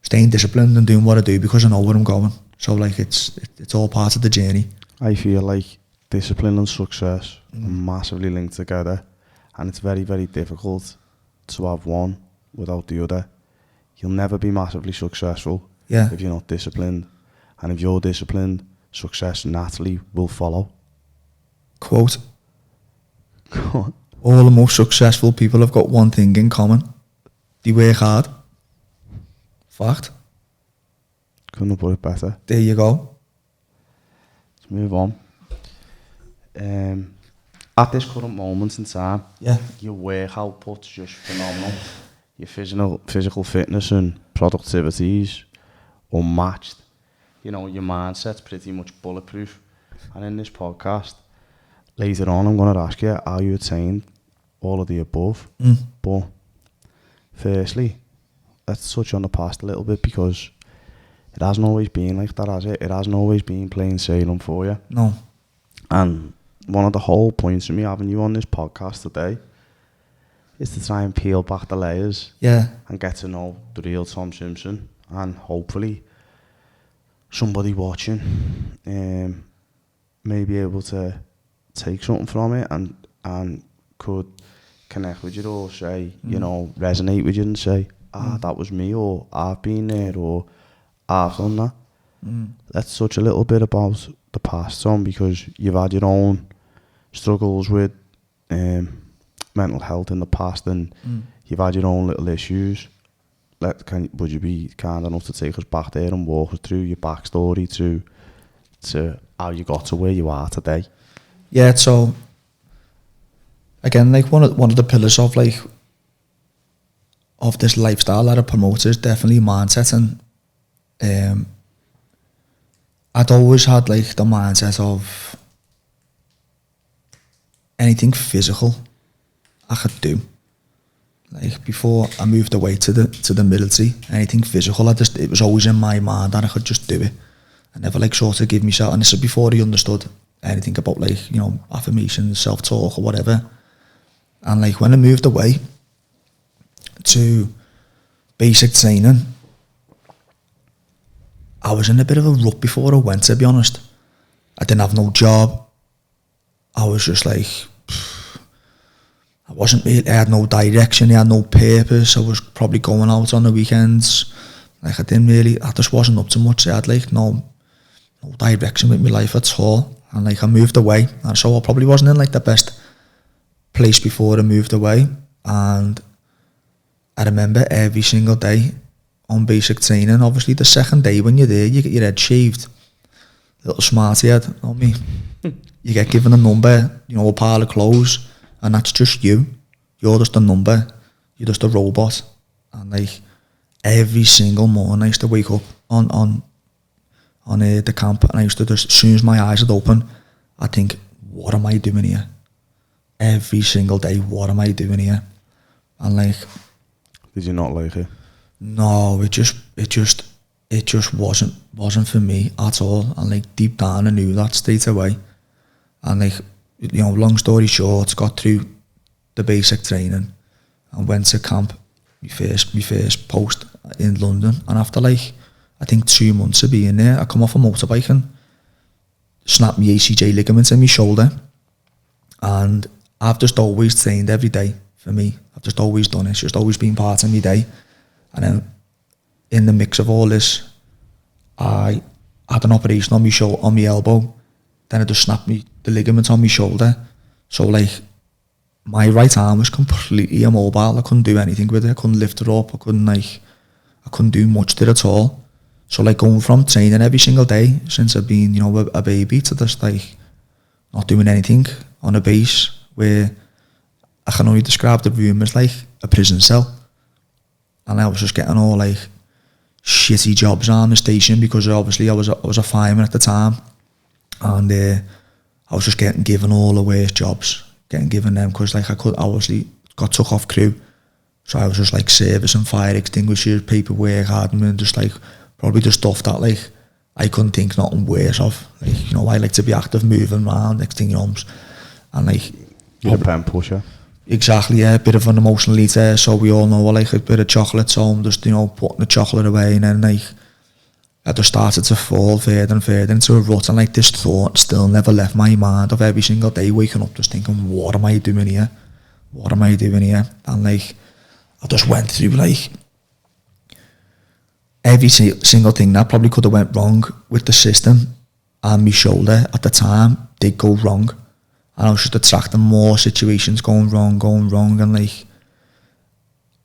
staying disciplined and doing what I do because I know where I'm going. So like it's all part of the journey. I feel like discipline and success are massively linked together, and it's very, very difficult to have one without the other. You'll never be massively successful if you're not disciplined, and if you're disciplined, success naturally will follow. Quote. All the most successful people have got one thing in common. They work hard. Fact. Couldn't have put it better. There you go. Let's move on. At this current moment in time, your work output's just phenomenal. Your physical fitness and productivity is unmatched. You know, your mindset's pretty much bulletproof. And in this podcast, later on, I'm going to ask you how you attained all of the above. But firstly, let's touch on the past a little bit, because it hasn't always been like that, has it? It hasn't always been plain sailing for you. No. And one of the whole points of me having you on this podcast today is to try and peel back the layers and get to know the real Tom Simpson, and hopefully somebody watching may be able to take something from it and could connect with you, or say, you know, resonate with you and say, that was me, or I've been there, or I've done that. Let's touch a little bit about the past, Tom, because you've had your own struggles with mental health in the past, and you've had your own little issues. Would you be kind enough to take us back there and walk us through your backstory to how you got to where you are today? Yeah, so again, like one of the pillars of like of this lifestyle that I promote is definitely mindset, and I'd always had like the mindset of anything physical I could do. Like before I moved away to the military, anything physical, it was always in my mind that I could just do it. I never like sort of give myself, and this is before I understood anything about like, you know, affirmations, self-talk or whatever. And like when I moved away to basic training, I was in a bit of a rut before I went, to be honest. I didn't have no job. I was just like, I had no direction, I had no purpose. I was probably going out on the weekends. Like I just wasn't up to much. I had like no direction with my life at all. And like I moved away, and so I probably wasn't in like the best place before I moved away. And I remember every single day on basic training, obviously the second day when you're there, you get your head shaved, little smarty head on me. You get given a number, you know, a pile of clothes, and that's just you. You're just a number. You're just a robot. And like every single morning I used to wake up on on the camp, and I used to just, as soon as my eyes would open, I think, what am I doing here? Every single day, what am I doing here? And like, did you not like it? No, it just wasn't for me at all. And like deep down, I knew that straight away. And like, you know, long story short, got through the basic training and went to camp, my first post in London. And after like, I think 2 months of being there, I come off a motorbike and snapped my ACJ ligaments in my shoulder. And I've just always trained every day for me. I've just always done it. It's just always been part of my day. And then in the mix of all this, I had an operation on my elbow. Then I just snapped the ligament on my shoulder. So like, my right arm was completely immobile. I couldn't do anything with it. I couldn't lift it up. I couldn't do much to it at all. So like, going from training every single day since I've been, you know, a baby, to just like not doing anything on a base where I can only describe the room as like a prison cell. And I was just getting all like shitty jobs on the station, because obviously I was a fireman at the time, and I was just getting given all the worst jobs, getting given them, because like I obviously got took off crew, so I was just like servicing fire extinguishers, paperwork, admin, just like probably the stuff that like I couldn't think nothing worse of. Like, you know, I like to be active, moving around, next thing you know, and like, you're a pen pusher. Exactly, yeah, a bit of an emotional eater, so we all know I like a bit of chocolate, so I'm just, you know, putting the chocolate away, and then like, I just started to fall further and further into a rut, and like, this thought still never left my mind of every single day waking up just thinking, what am I doing here? What am I doing here? And like, I just went through like every single thing that probably could have went wrong with the system, and my shoulder at the time did go wrong. And I was just attracting more situations going wrong, and like,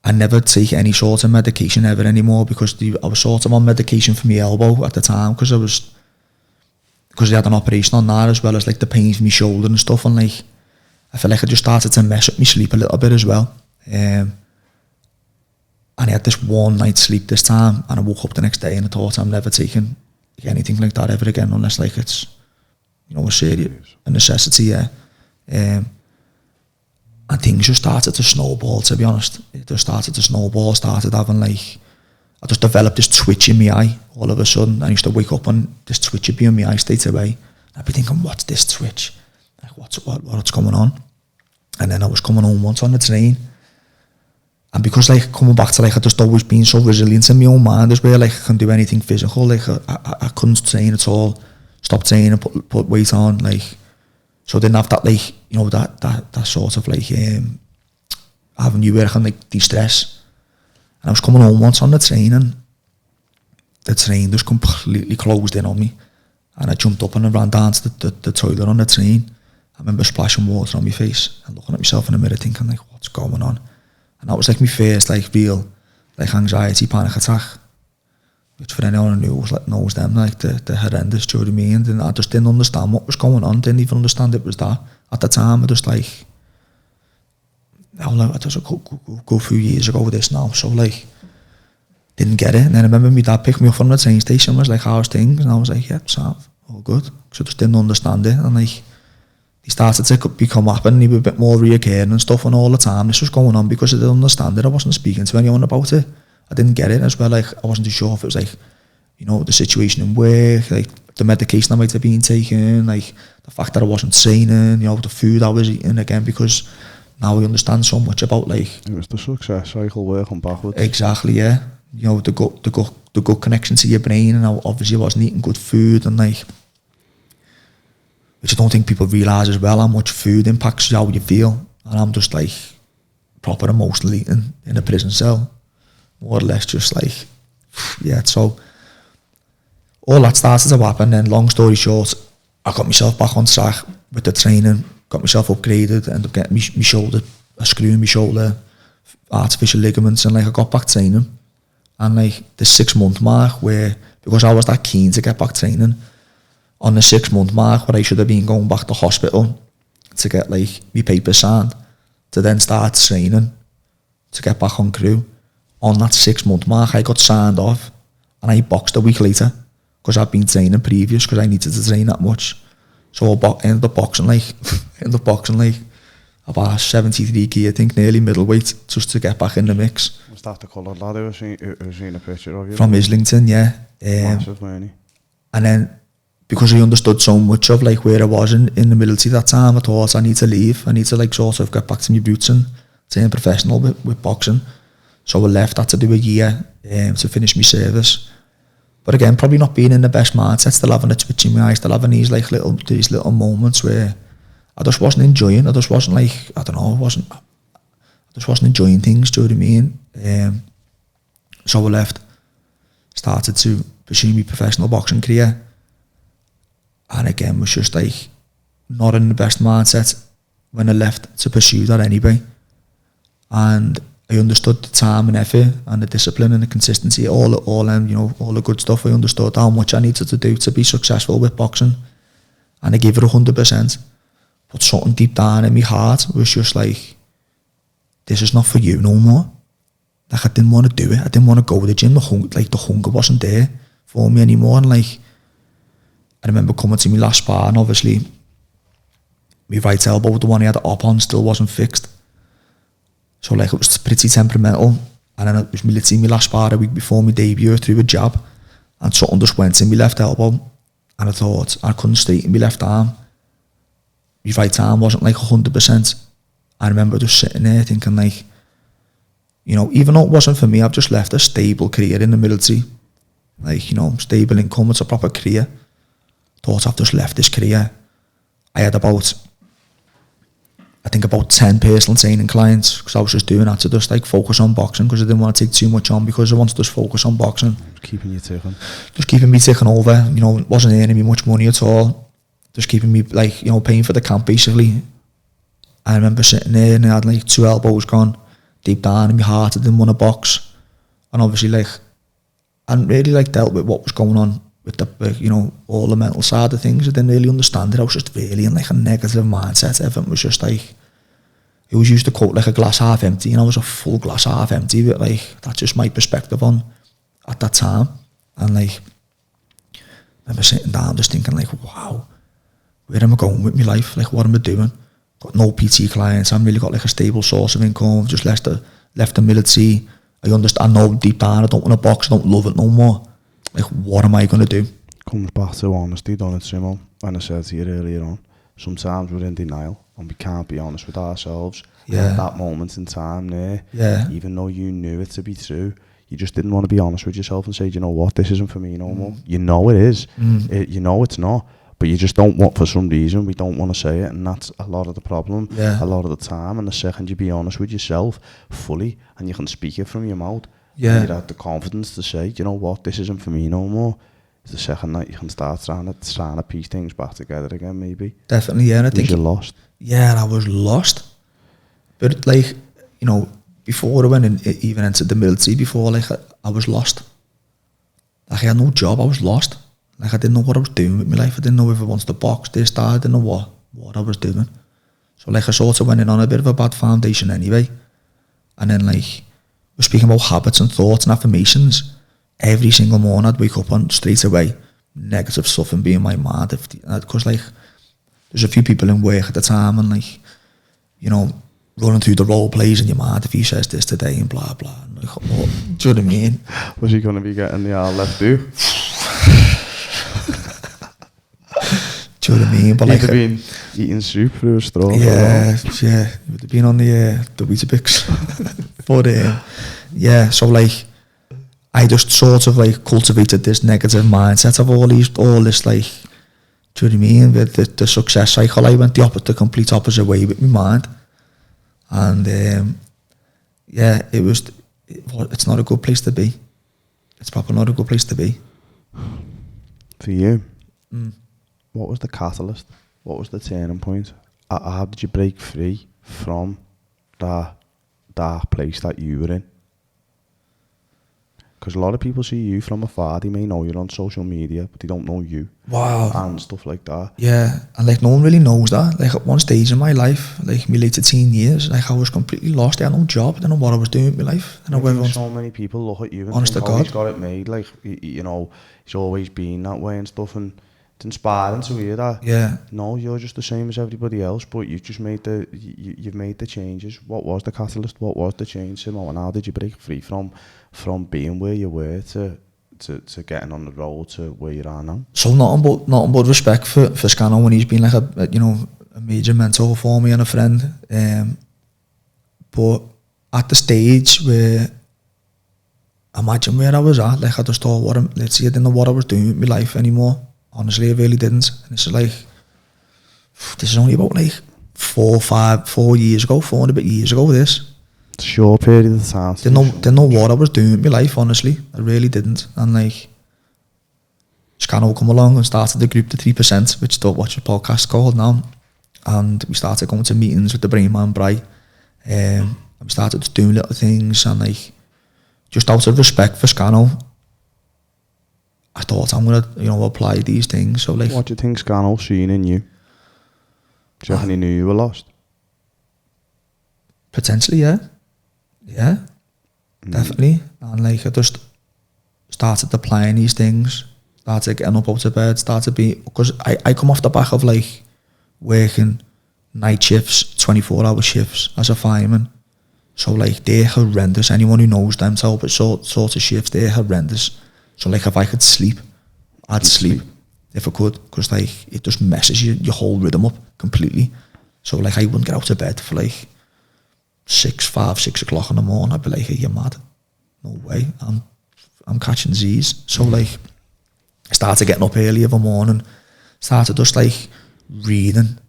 I never take any sort of medication ever anymore, because I was sort of on medication for my elbow at the time, because I had an operation on that, as well as like the pains in my shoulder and stuff, and like, I felt like I just started to mess up my sleep a little bit as well. And I had this one night's sleep this time, and I woke up the next day and I thought, I'm never taking anything like that ever again, unless like it's, you know, a necessity, yeah. And things just started to snowball, to be honest. It just started to snowball, started having like, I just developed this twitch in my eye all of a sudden. I used to wake up and this twitch would be in my eye straight away. I'd be thinking, what's this twitch? Like, what's going on? And then I was coming home once on the train, and because like, coming back to like, I'd just always been so resilient in my own mind as well, like I couldn't do anything physical, like I couldn't train at all. Stopped training and put weight on, like, so I didn't have that, like, you know, that sort of like avenue where I can like de-stress. And I was coming home once on the train, and the train just completely closed in on me, and I jumped up and I ran down to the toilet on the train. I remember splashing water on my face and looking at myself in the mirror thinking like, what's going on? And that was like my first like real like anxiety panic attack, which for anyone who knows them, like the horrendous, do you know what I mean? And I just didn't understand what was going on, didn't even understand it was that. At the time, I just like, I just go a few years ago with this now, so like, didn't get it. And then I remember my dad picked me up from the train station, was like, how's things? And I was like, yeah, Sav, all good. Because I just didn't understand it, and like, he started to become happen, and he was a bit more reoccurring and stuff, and all the time this was going on because I didn't understand it. I wasn't speaking to anyone about it. I didn't get it as well. Like, I wasn't too sure if it was like, you know, the situation in work, like the medication I might have been taking, like the fact that I wasn't training, you know, the food I was eating again, because now we understand so much about like, it was the success cycle working backwards. Exactly, yeah. You know, the gut connection to your brain, and how obviously I wasn't eating good food, and like, which I don't think people realise as well, how much food impacts how you feel. And I'm just like proper emotional eating in a prison cell, more or less, just like, yeah. So all that started to happen, and long story short, I got myself back on track with the training, got myself upgraded, ended up getting my shoulder, a screw in my shoulder, artificial ligaments, and like I got back training. And like the 6 month mark, where, because I was that keen to get back training, on the 6 month mark where I should have been going back to hospital to get like my papers signed, to then start training to get back on crew, on that 6 month mark I got signed off, and I boxed a week later because I've been training previous, because I needed to train that much. So I ended up boxing like about 73 kg, I think, nearly middleweight, just to get back in the mix. Was that the coloured lad who seen a picture of you? From Islington, yeah. Massive, weren't he? And then, because I understood so much of like where I was in the military that time, I thought I need to leave. I need to like sort of get back to my roots and turn professional with boxing. So I left that to do a year to finish my service. But again, probably not being in the best mindset, still having a twitch in my eyes, still having these little moments where I just wasn't enjoying. I just wasn't like, I don't know, I just wasn't enjoying things, do you know what I mean? So I left, started to pursue my professional boxing career, and again was just like not in the best mindset when I left to pursue that anyway. And I understood the time and effort and the discipline and the consistency, all the good stuff. I understood how much I needed to do to be successful with boxing, and I gave it 100%. But something deep down in my heart was just like, this is not for you no more. Like, I didn't want to do it. I didn't want to go to the gym. The hunger wasn't there for me anymore. And like, I remember coming to my last spar, and obviously my right elbow, the one I had up on, still wasn't fixed. So like, it was pretty temperamental. And then it was literally my last spar a week before my debut. I threw a jab, and something just went in my left elbow, and I thought I couldn't straighten my left arm. My right arm wasn't like 100%. I remember just sitting there thinking like, you know, even though it wasn't for me, I've just left a stable career in the military. Like, you know, stable income, it's a proper career. Thought I've just left this career. I had about 10 personal training clients, because I was just doing that to just like focus on boxing, because I didn't want to take too much on, because I wanted to just focus on boxing. Keeping you ticking. Just keeping me ticking over, you know, wasn't earning me much money at all. Just keeping me like, you know, paying for the camp basically. I remember sitting there and I had like 2 elbows gone. Deep down in my heart, I didn't want to box. And obviously like, I hadn't really like dealt with what was going on with the, you know, all the mental side of things. I didn't really understand it. I was just really in like a negative mindset. Everything was just like, it was used to quote like a glass half empty, and I was a full glass half empty. But like, that's just my perspective on at that time. And like, I remember sitting down just thinking like, wow, where am I going with my life? Like, what am I doing? Got no PT clients. I haven't really got like a stable source of income. I've just left the military. I understand. I know deep down I don't want to box. I don't love it no more. Like, what am I going to do? Comes back to honesty, don't it, Simon? And I said to you earlier on, sometimes we're in denial and we can't be honest with ourselves. Yeah. At that moment in time there, yeah, even though you knew it to be true, you just didn't want to be honest with yourself and say, you know what, this isn't for me no more. You know it is. You know it's not. But you just don't want, for some reason, we don't want to say it, and that's a lot of the problem, a lot of the time. And the second you be honest with yourself fully, and you can speak it from your mouth, and you have the confidence to say, you know what, this isn't for me no more, it's the second that you can start trying to piece things back together again, maybe. Definitely, yeah. And I think you're lost. Yeah, I was lost. But like, you know, before I went even into the military, before, like, I was lost. Like, I had no job, I was lost. Like, I didn't know what I was doing with my life. I didn't know if I wanted to box, this, that. I didn't know what I was doing. So, like, I sort of went in on a bit of a bad foundation anyway. And then, like, we're speaking about habits and thoughts and affirmations. Every single morning I'd wake up on straight away, negative stuff and be in my mind. Because, like, there's a few people in work at the time and, like, you know, running through the role plays in your mind. If he says this today and blah, blah. And like, do you know what I mean? Was he going to be getting the left do? Do you know what I mean? But he'd have been eating soup through a straw. Yeah, yeah. He would have been on the Weetabix. But yeah, so like, I just sort of like cultivated this negative mindset of all this like, do you know what I mean? With the success cycle, I went the complete opposite way with my mind. And yeah, it's not a good place to be. It's probably not a good place to be. For you? What was the catalyst? What was the turning point? How did you break free from that dark place that you were in? because a lot of people see you from afar. They may know you're on social media, but they don't know you. Wow. And stuff like that. Yeah, and like no one really knows that. Like at one stage in my life, like my later teen years, like I was completely lost. I had no job. I didn't know what I was doing with my life. I know So many people look at you and honest think, to oh, God, he's got it made. Like, you know, he's always been that way and stuff. And it's inspiring to hear that. Yeah. No, you're just the same as everybody else, but you've just made you've made the changes. What was the catalyst? What was the change, Simo? And how did you break free from being where you were to getting on the road to where you are now? So nothing but respect for Scano when he's been like a major mentor for me and a friend. But at the stage where, imagine where I was at, like I just thought, I didn't know what I was doing with my life anymore. Honestly, I really didn't. And this is only about like 4 years ago, 4 and a bit years ago, this. It's a short period of time. Didn't know what I was doing with my life, honestly. I really didn't. And like, Scano come along and started the group, the 3%, which don't watch the podcast called now. And we started going to meetings with the Brain Man Bry. And we started just doing little things, and like, just out of respect for Scano, I thought I'm gonna, apply these things. So like, what do you think Scano seen in you? Do you reckon he knew you were lost? Potentially, yeah, definitely. And like, I just started applying these things, started getting up out of bed, because I come off the back of like working night shifts, 24-hour shifts as a fireman. So like, they're horrendous. Anyone who knows them type of sorts of shifts, they're horrendous. So like, if I could sleep, I'd sleep if I could, because like, it just messes your whole rhythm up completely. So like, I wouldn't get out of bed for like 6 o'clock in the morning. I'd be like, hey, you're mad. No way. I'm catching Z's. So like, I started getting up early every morning, started just like reading.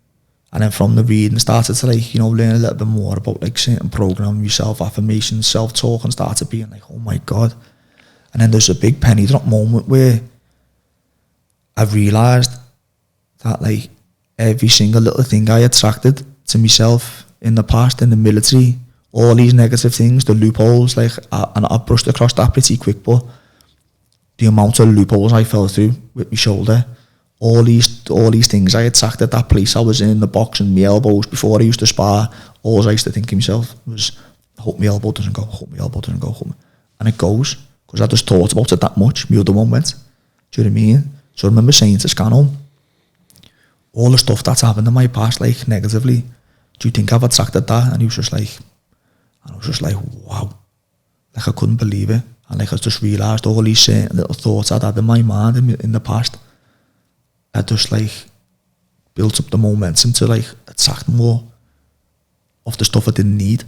And then from the reading, started to like, learn a little bit more about like certain programming, yourself, affirmations, self-talk, and started being like, oh my God. And then there's a big penny drop moment where I realised that like every single little thing I attracted to myself in the past, in the military, all these negative things, the loopholes, like, and I brushed across that pretty quick, but the amount of loopholes I fell through with my shoulder, all these things I attracted, that place I was in, the box and my elbows before I used to spar, all I used to think to myself was, I hope my elbow doesn't go, and it goes. Because I just thought about it that much. My other one went. Do you know what I mean? So I remember saying to Scano, all the stuff that's happened in my past, like negatively, do you think I've attracted that? And he was just like, wow. Like, I couldn't believe it. And like, I just realised all these little thoughts I'd had in my mind in the past, I just like built up the momentum to like attract more of the stuff I didn't need.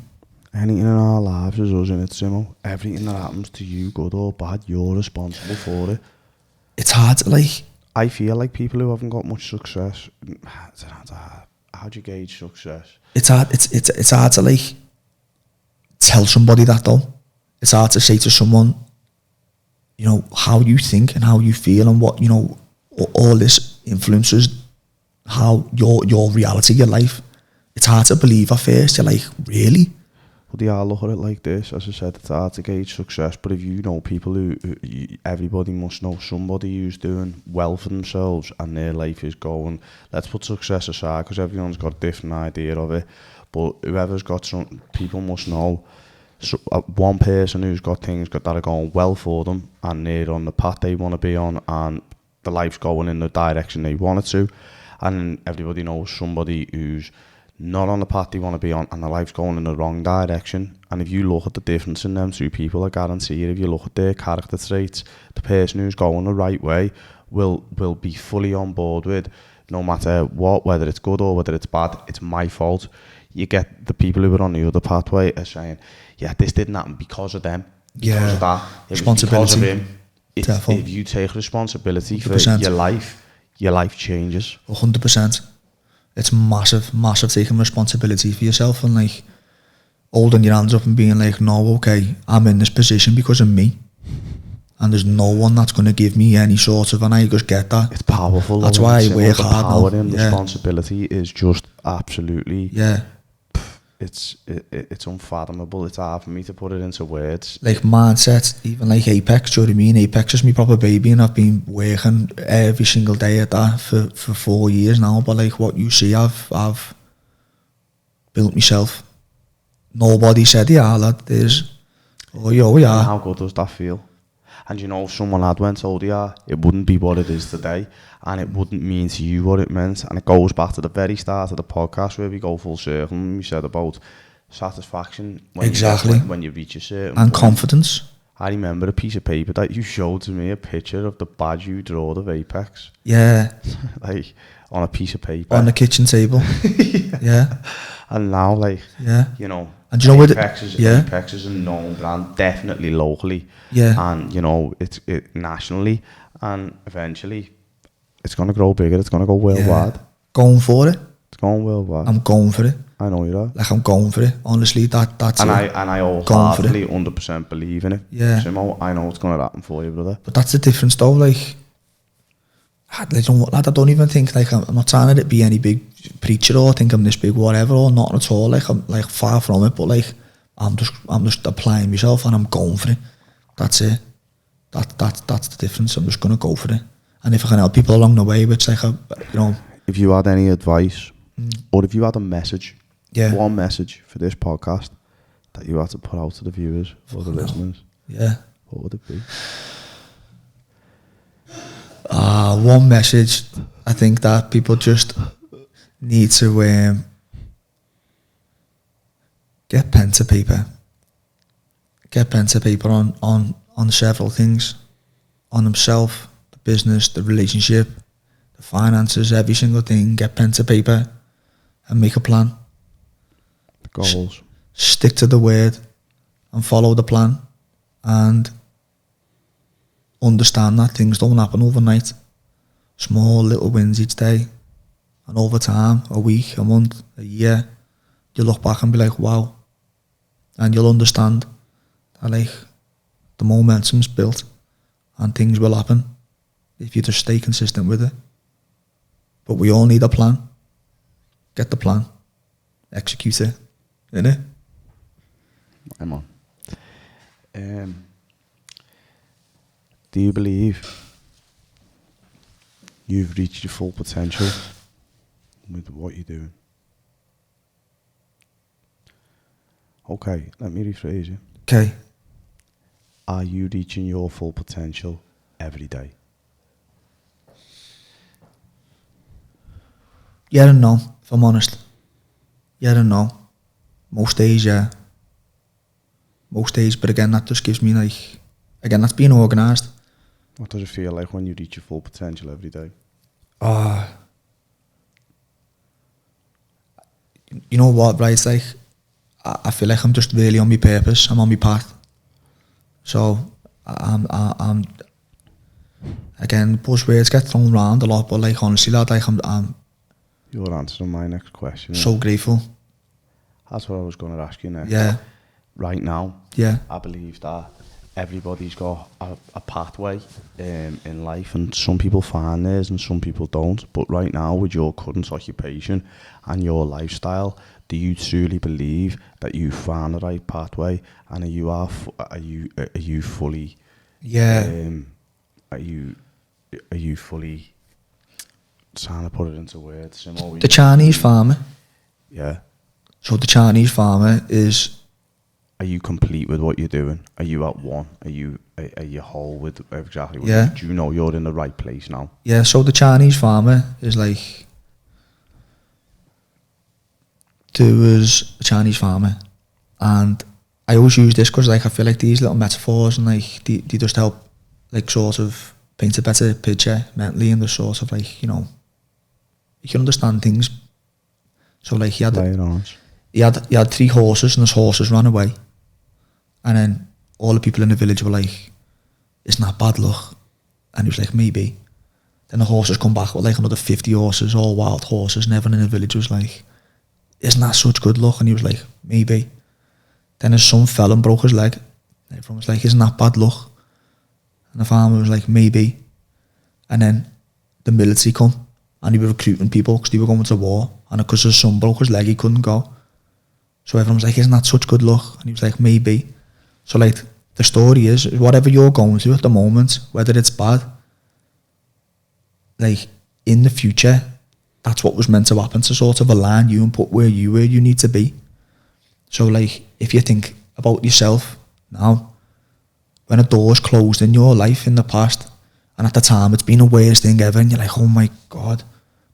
Anything in our lives is us in it, Simo. Everything that happens to you, good or bad, you're responsible for it. It's hard to like... I feel like people who haven't got much success, how do you gauge success? It's hard to like tell somebody that though. It's hard to say to someone, how you think and how you feel and what, all this influences how your reality, your life. It's hard to believe at first. You're like, really? But yeah, I look at it like this. As I said, it's hard to gauge success, but if you know people everybody must know somebody who's doing well for themselves and their life is going, let's put success aside because everyone's got a different idea of it, but whoever's got some, people must know one person who's got things that are going well for them and they're on the path they want to be on and the life's going in the direction they want it to, and everybody knows somebody who's not on the path they want to be on and their life's going in the wrong direction. And if you look at the difference in them two people, I guarantee you, if you look at their character traits, the person who's going the right way will be fully on board with, no matter what, whether it's good or whether it's bad, it's my fault. You get the people who are on the other pathway are saying, yeah, this didn't happen because of them, because of that, it was because of him. If you take responsibility 100%. For your life changes. 100%. It's massive taking responsibility for yourself and like holding your hands up and being like, no, okay, I'm in this position because of me. And there's no one that's going to give me any sort of, and I just get that. It's powerful. That's why I work hard now. The power and responsibility is just absolutely... Yeah. it's unfathomable. It's hard for me to put it into words. Like mindset, even like Apex, do you know what I mean? Apex is my proper baby, and I've been working every single day at that for 4 years now. But like what you see, I've built myself. Nobody said, yeah, lad, there's, oh yeah. And how good does that feel? And you know, if someone had went, oh yeah, it wouldn't be what it is today, and it wouldn't mean to you what it meant. And it goes back to the very start of the podcast where we go full circle and we said about satisfaction when exactly when you reach a certain and point. Confidence. I remember a piece of paper that you showed to me, a picture of the badge you drawed of Apex. Yeah. Like on a piece of paper. On the kitchen table. Yeah. And now, like, yeah, you know, and you know Apex is a known brand, definitely locally. Yeah. And, you know, it's nationally, and eventually it's going to grow bigger, it's going to go worldwide. Yeah. Going for it. It's going worldwide. I'm going for it. I know you are. Like, I'm going for it. Honestly, that's and it. I wholeheartedly 100% believe in it. Yeah. Simo, I know it's going to happen for you, brother. But that's the difference though, like, I don't even think, like, I'm not trying to be any big preacher or think I'm this big whatever or not at all. Like, I'm like far from it, but like I'm just applying myself and I'm going for it. That's it. That's the difference. I'm just gonna go for it. And if I can help people along the way, which like, you know, if you had any advice or if you had a message, yeah, one message for this podcast that you had to put out to the viewers or the listeners, yeah, what would it be? One message, I think that people just need to get pen to paper. Get pen to paper on several things. On himself, the business, the relationship, the finances, every single thing. Get pen to paper and make a plan. The goals. Stick to the word and follow the plan, and understand that things don't happen overnight. Small little wins each day, and over time, a week, a month, a year, you look back and be like, wow. And you'll understand that like the momentum's built and things will happen if you just stay consistent with it. But we all need a plan. Get the plan, execute it, innit? I'm on. Do you believe you've reached your full potential with what you're doing? Okay, let me rephrase it. Okay. Are you reaching your full potential every day? Yeah and no, if I'm honest. Yeah and no. Most days, yeah. Most days, but again, that just gives me like, again, that's being organised. What does it feel like when you reach your full potential every day? You know what, right? It's like, I feel like I'm just really on my purpose. I'm on my path. So, I'm again, buzzwords get thrown around a lot, but like, honestly, lad, like, I'm You're answering my next question. so grateful. That's what I was going to ask you next. Yeah. Right now, Yeah. I believe that everybody's got a pathway in life, and some people find theirs and some people don't. But right now, with your current occupation and your lifestyle, do you truly believe that you found the right pathway, and are you fully? Yeah. Are you fully? Trying to put it into words. The Chinese farmer. Yeah. So the Chinese farmer is. Are you complete with what you're doing? Are you at one? Are you whole with exactly what Yeah. do you know you're in the right place now? Yeah, so the Chinese farmer is like, there was a Chinese farmer, and I always use this because like I feel like these little metaphors and like they just help like sort of paint a better picture mentally, and the sort of like, you know, you can understand things. So like he had 3 horses, and his horses ran away. And then all the people in the village were like, isn't that bad luck? And he was like, maybe. Then the horses come back with like another 50 horses, all wild horses, and everyone in the village was like, isn't that such good luck? And he was like, maybe. Then his son fell and broke his leg. And everyone was like, isn't that bad luck? And the farmer was like, maybe. And then the military come, and he was recruiting people because they were going to war. And because his son broke his leg, he couldn't go. So everyone's like, isn't that such good luck? And he was like, maybe. So like, the story is, whatever you're going through at the moment, whether it's bad, like, in the future, that's what was meant to happen, to sort of align you and put where you need to be. So like, if you think about yourself now, when a door's closed in your life in the past, and at the time it's been the worst thing ever, and you're like, oh my God.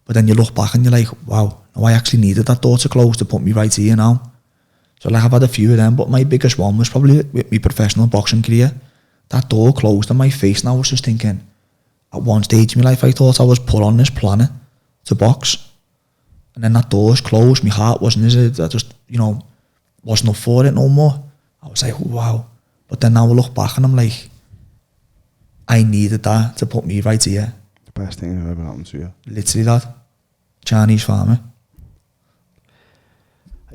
But then you look back and you're like, wow, no, I actually needed that door to close to put me right here now. So like, I've had a few of them, but my biggest one was probably with my professional boxing career. That door closed in my face, and I was just thinking, at one stage in my life, I thought I was put on this planet to box. And then that door's closed, my heart wasn't, I just, wasn't up for it no more. I was like, wow. But then now I look back and I'm like, I needed that to put me right here. The best thing that ever happened to you. Literally that. Chinese farmer.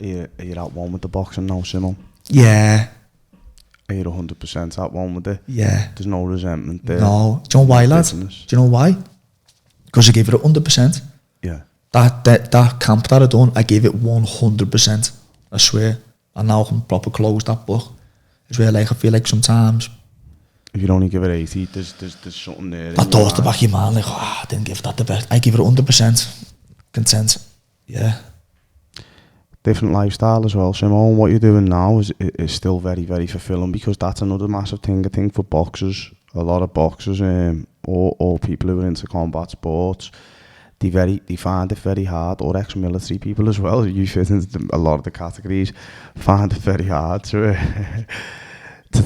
Are you at one with the boxing now, Simon? Yeah. Are you 100% at one with it? Yeah. There's no resentment there? No. Do you know why, lad? Do you know why? Because I gave it 100%. Yeah. That camp that I done, I gave it 100%. I swear. And now I can proper close that book. It's where like, I feel like sometimes, if you only give it 80, there's something there. That thought the back of your mind, like, I didn't give that the best. I give it 100%. Content. Yeah. Different lifestyle as well, Simone. What you're doing now is still very, very fulfilling, because that's another massive thing, I think, for boxers. A lot of boxers, or people who are into combat sports, they find it very hard, or ex-military people as well, you fit into a lot of the categories, find it very hard to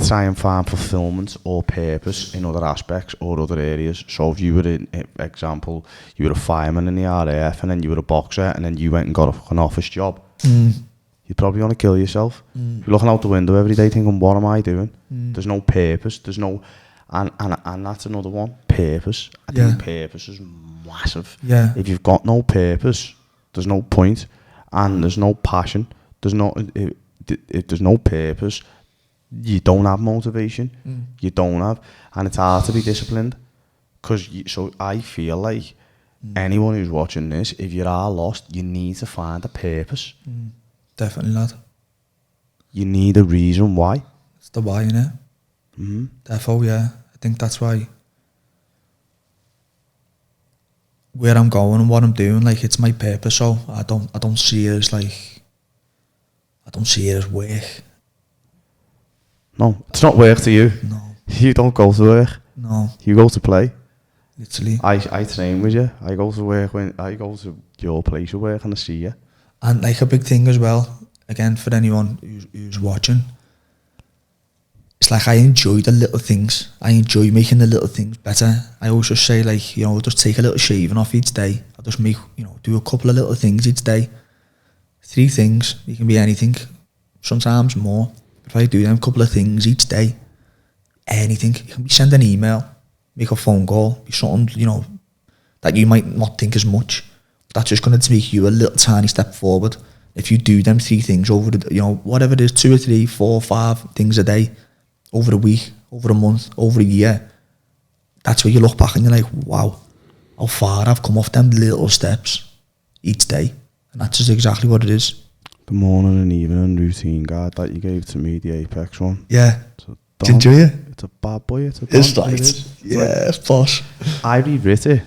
try and find fulfillment or purpose in other aspects or other areas. So if you were, example, you were a fireman in the RAF, and then you were a boxer, and then you went and got an office job, you'd probably want to kill yourself. You're looking out the window every day thinking, what am I doing? There's no purpose, there's no, and that's another one, purpose. I think purpose is massive. Yeah. If you've got no purpose, there's no point, and there's no passion, if there's no purpose, you don't have motivation, you don't have, and it's hard to be disciplined, because so I feel like anyone who's watching this, if you are lost, you need to find a purpose. Definitely, lad. You need a reason why. It's the why, innit? Therefore, yeah, I think that's why where I'm going and what I'm doing, like, it's my purpose. So I don't see it as like, I don't see it as work. No, it's not work to you. No. You don't go to work. No. You go to play. Literally. I train with you. I go to work when I go to your place of work and I see you. And like, a big thing as well, again, for anyone who's watching, it's like, I enjoy the little things. I enjoy making the little things better. I always just say, like, just take a little shaving off each day. I'll just make, do a couple of little things each day. 3 things. It can be anything. Sometimes more. If I do them couple of things each day, anything. It can be send an email, make a phone call, be something, that you might not think as much. That's just going to take you a little tiny step forward. If you do them 3 things over the, whatever it is, 2 or 3, 4, 5 things a day, over a week, over a month, over a year, that's where you look back and you're like, wow, how far I've come off them little steps each day. And that's just exactly what it is. The morning and evening routine guide that you gave to me, the Apex one. Yeah. Did you enjoy it? It's a bad boy. It's right. Yeah, it's posh. I rewrit it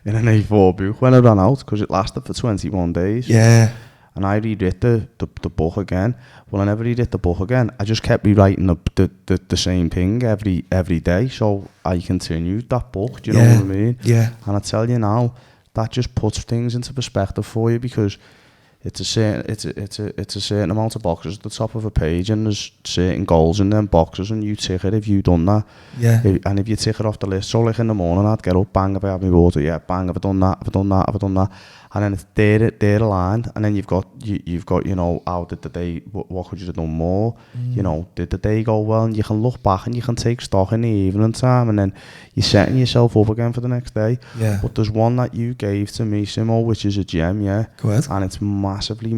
in an A4 book when it ran out, because it lasted for 21 days. Yeah. And I rewrit the book again. Well, I never rewrit the book again. I just kept rewriting the same thing every day. So I continued that book. Do you know what I mean? Yeah. And I tell you now, that just puts things into perspective for you, because it's a certain amount of boxes at the top of a page, and there's certain goals in them boxes, and you tick it if you've done that. Yeah. And if you tick it off the list, so like in the morning I'd get up, bang, have I had my water? Yeah, bang, have I done that? Have I done that? Have I done that? And then it's there aligned, and then you've got how did the day, what could you have done more? Did the day go well? And you can look back and you can take stock in the evening time, and then you're setting yourself up again for the next day. Yeah. But there's one that you gave to me, Simo, which is a gem, yeah. Go ahead. And it's massively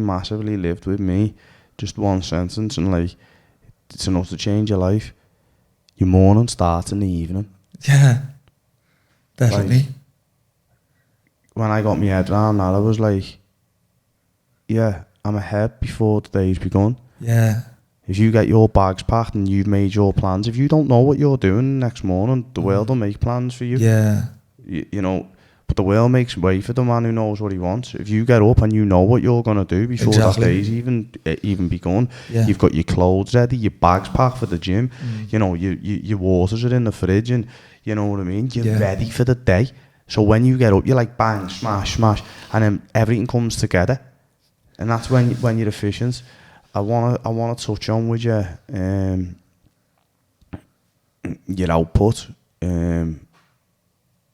lived with me. Just one sentence, and like, it's enough to change your life. Your morning starts in the evening. Yeah. Definitely. When I got my head around that, I was like, yeah, I'm ahead before the day's begun. Yeah. If you get your bags packed and you've made your plans, if you don't know what you're doing the next morning, the world will make plans for you. Yeah. You know, but the world makes way for the man who knows what he wants. If you get up and you know what you're going to do before that day's even begun, you've got your clothes ready, your bags packed for the gym, you know, your waters are in the fridge, and you know what I mean? You're ready for the day. So when you get up, you're like bang, smash, smash, and then everything comes together. And that's when you're efficient. I wanna touch on with you your output and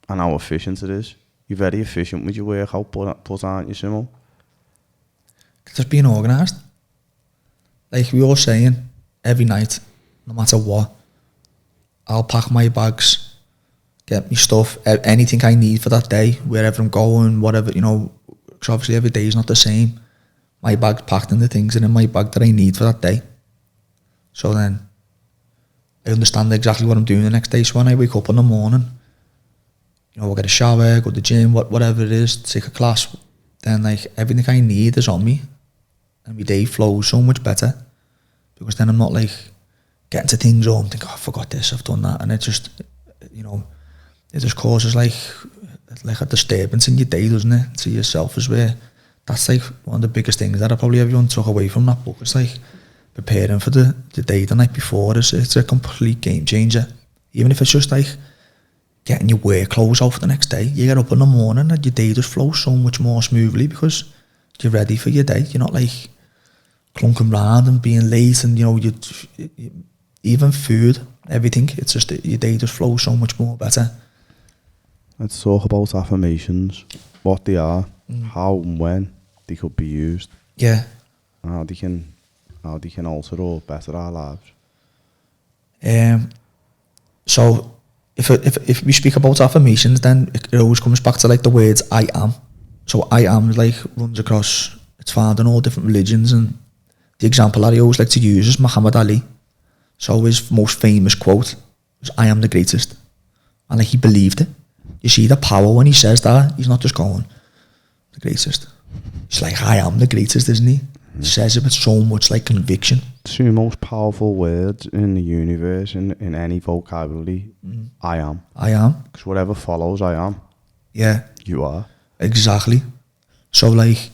how efficient it is. You're very efficient with your work output, aren't you, Simo? Just being organised. Like we were saying, every night, no matter what, I'll pack my bags, get me stuff, anything I need for that day, wherever I'm going, whatever, you know, because obviously every day is not the same. My bag's packed in the things in my bag that I need for that day. So then I understand exactly what I'm doing the next day. So when I wake up in the morning, you know, I'll get a shower, go to the gym, whatever it is, take a class, then like everything I need is on me. And my day flows so much better because then I'm not like getting to things or I'm thinking, oh, I forgot this, I've done that. And it just, you know, it just causes like a disturbance in your day, doesn't it? To yourself as well. That's like one of the biggest things that probably everyone took away from that book. It's like preparing for the day the night before. It's a complete game changer. Even if it's just like getting your work clothes out for the next day. You get up in the morning and your day just flows so much more smoothly because you're ready for your day. You're not like clunking around and being late, and you know, you even food, everything. It's just your day just flows so much more better. Let's talk about affirmations, what they are, how and when they could be used. Yeah. And how they can alter or better our lives. So if we speak about affirmations, then it always comes back to like the words I am. So I am like runs across, it's found in all different religions, and the example that I always like to use is Muhammad Ali. So his most famous quote was, I am the greatest. And like he believed it. You see the power when he says that. He's not just going, the greatest. He's like, I am the greatest, isn't he? He says it with so much like conviction. Two most powerful words in the universe, in any vocabulary. I am. I am. Because whatever follows, I am. Yeah. You are. Exactly. So like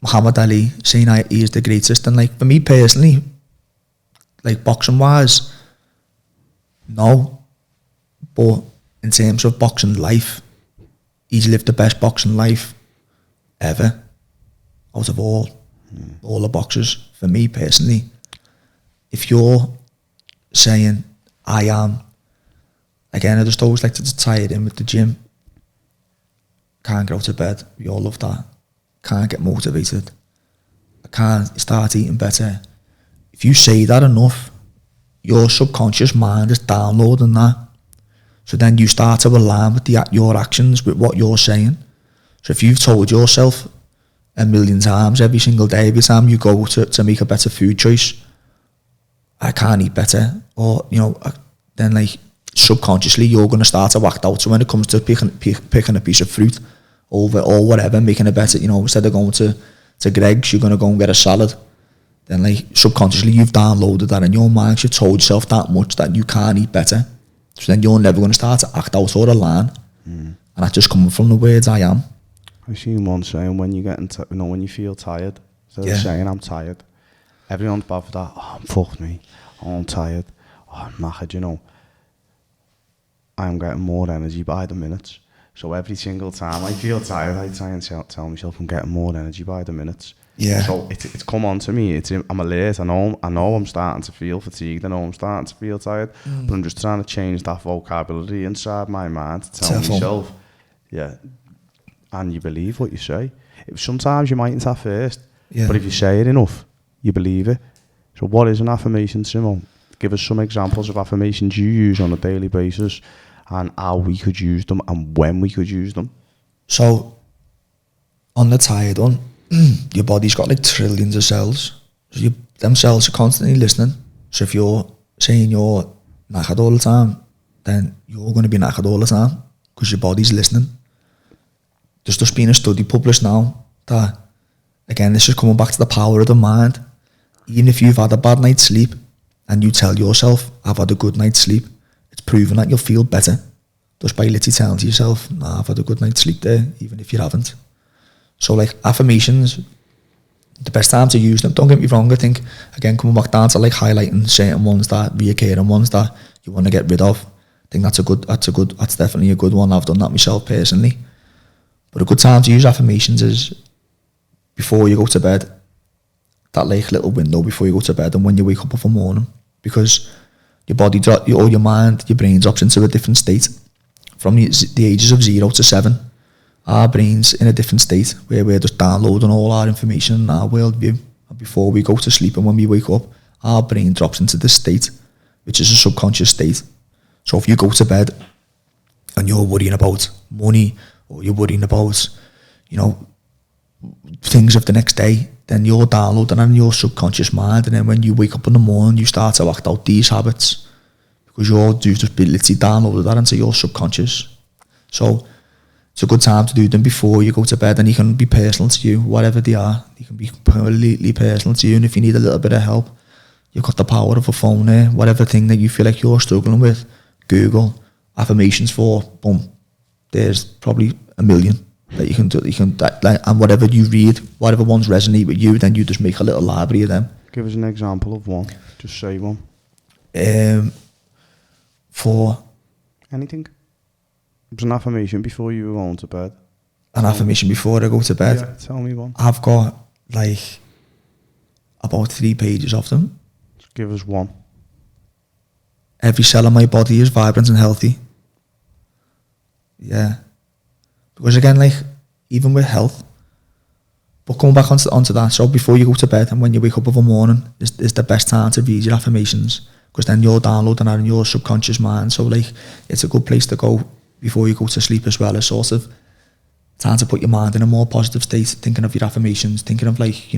Muhammad Ali saying he is the greatest, and like for me personally, like boxing wise, no. But in terms of boxing life, he's lived the best boxing life ever out of all the boxers. For me personally, if you're saying I am, again, I just always like to tie it in with the gym. Can't get out of bed, we all love that. Can't get motivated, I can't start eating better. If you say that enough, your subconscious mind is downloading that. So then you start to align with your actions with what you're saying. So if you've told yourself a million times every single day, every time you go to make a better food choice, I can't eat better, or you know, then like subconsciously you're going to start to act out. So when it comes to picking a piece of fruit over or whatever, making it better, you know, instead of going to Greg's, you're going to go and get a salad. Then like subconsciously you've downloaded that in your mind. You've told yourself that much that you can't eat better. So then you're never going to start to act out or align. And that's just coming from the words I am. I've seen one saying when you get when you feel tired, instead of saying I'm tired, everyone's bad for that. Oh, I'm fucked me. Oh, I'm tired. Oh, I'm knackered, you know. I'm getting more energy by the minutes. So every single time I feel tired, I try and tell myself I'm getting more energy by the minutes. Yeah. So it's come on to me. I'm alert. I know I'm starting to feel fatigued. I know I'm starting to feel tired. But I'm just trying to change that vocabulary inside my mind to tell myself, yeah. And you believe what you say. Sometimes you mightn't at first, but if you say it enough, you believe it. So what is an affirmation, Simon? Give us some examples of affirmations you use on a daily basis, and how we could use them and when we could use them. So on the tired one, your body's got like trillions of cells. So them cells are constantly listening. So if you're saying you're knackered all the time, then you're going to be knackered all the time because your body's listening. There's just been a study published now that again, this is coming back to the power of the mind. Even if you've had a bad night's sleep and you tell yourself, I've had a good night's sleep, it's proven that you'll feel better just by literally telling to yourself, nah, I've had a good night's sleep there, even if you haven't. So like affirmations, the best time to use them, don't get me wrong, I think, again, coming back down to like highlighting certain ones that reoccurring ones that you want to get rid of. I think that's definitely a good one. I've done that myself personally. But a good time to use affirmations is before you go to bed, that like little window before you go to bed and when you wake up in the morning, because your body, or your mind, your brain drops into a different state. From the ages of 0 to 7, our brain's in a different state where we're just downloading all our information in our worldview. And before we go to sleep and when we wake up, our brain drops into this state, which is a subconscious state. So if you go to bed and you're worrying about money, or you're worrying about, things of the next day, then you're downloading in your subconscious mind, and then when you wake up in the morning, you start to act out these habits because you've just literally downloaded that into your subconscious. So it's a good time to do them before you go to bed, and you can be personal to you, whatever they are. You can be completely personal to you, and if you need a little bit of help, you've got the power of a phone there. Whatever thing that you feel like you're struggling with, Google affirmations for, boom, there's probably a million that you can do. And whatever you read, whatever ones resonate with you, then you just make a little library of them. Give us an example of one. Just say one. For anything. It was an affirmation before you were going to bed. An affirmation before I go to bed? Yeah, tell me one. I've got like about 3 pages of them. Just give us one. Every cell in my body is vibrant and healthy. Yeah. Because again, like, even with health, but coming back onto that, so before you go to bed and when you wake up in the morning is the best time to read your affirmations, because then you're downloading that in your subconscious mind. So like, it's a good place to go before you go to sleep as well, as sort of time to put your mind in a more positive state, thinking of your affirmations, thinking of like,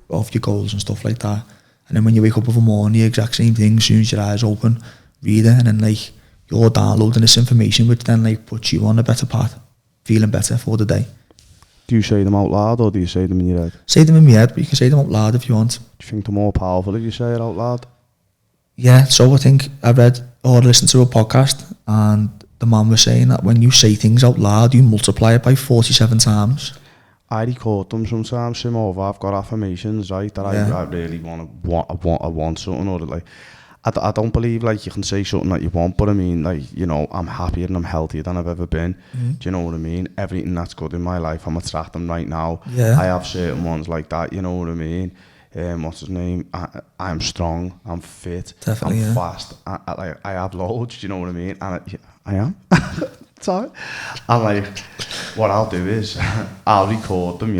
of your goals and stuff like that. And then when you wake up in the morning, the exact same thing, as soon as your eyes open, read it, and then like, you're downloading this information, which then like puts you on a better path, feeling better for the day. Do you say them out loud or do you say them in your head? Say them in my head, but you can say them out loud if you want. Do you think they're more powerful if you say it out loud? Yeah, so I think I read or listened to a podcast, and the man was saying that when you say things out loud, you multiply it by 47 times. I record them sometimes, Simova. I've got affirmations, right, that I really want something, or like, I don't believe like you can say something that you want, but I mean, like, I'm happier and I'm healthier than I've ever been. Do you know what I mean? Everything that's good in my life, I'm attracting right now. Yeah. I have certain ones like that, you know what I mean? What's his name? I'm strong, I'm fit, definitely, I'm fast. I have loads, do you know what I mean? And I am. Sorry. And like, what I'll do is, I'll record them,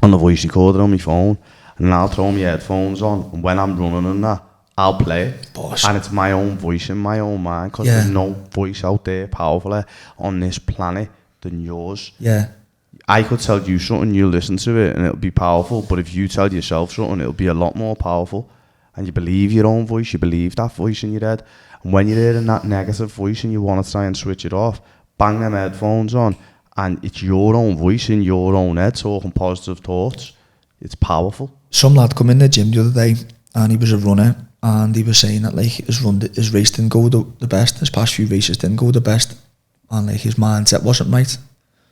on the voice recorder on my phone, and then I'll throw my headphones on, and when I'm running and that, I'll play it. Boss. And it's my own voice in my own mind, because there's no voice out there powerfuler on this planet than yours. Yeah. I could tell you something, you listen to it and it'll be powerful, but if you tell yourself something, it'll be a lot more powerful. And you believe your own voice, you believe that voice in your head. And when you're hearing that negative voice and you want to try and switch it off, bang them headphones on, and it's your own voice in your own head talking positive thoughts. It's powerful. Some lad come in the gym the other day, and he was a runner, and he was saying that like his race didn't go the best, his past few races didn't go the best, and like his mindset wasn't right.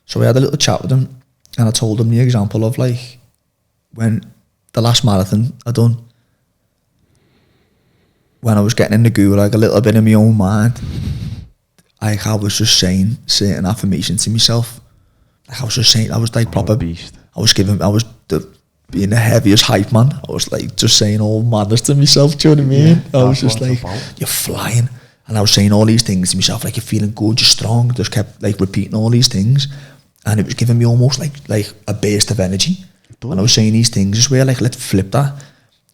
So we had a little chat with him, and I told him the example of like when the last marathon I done, when I was getting in the goo, like a little bit in my own mind, like I was just saying certain affirmations to myself. Like I was just saying, I was like proper beast. I was being the heaviest hype man. I was like just saying all madness to myself, do you know what I mean? I was just like, you're flying. And I was saying all these things to myself, like you're feeling good, you're strong. Just kept like repeating all these things, and it was giving me almost like a burst of energy. And I was saying these things as well, like let's flip that.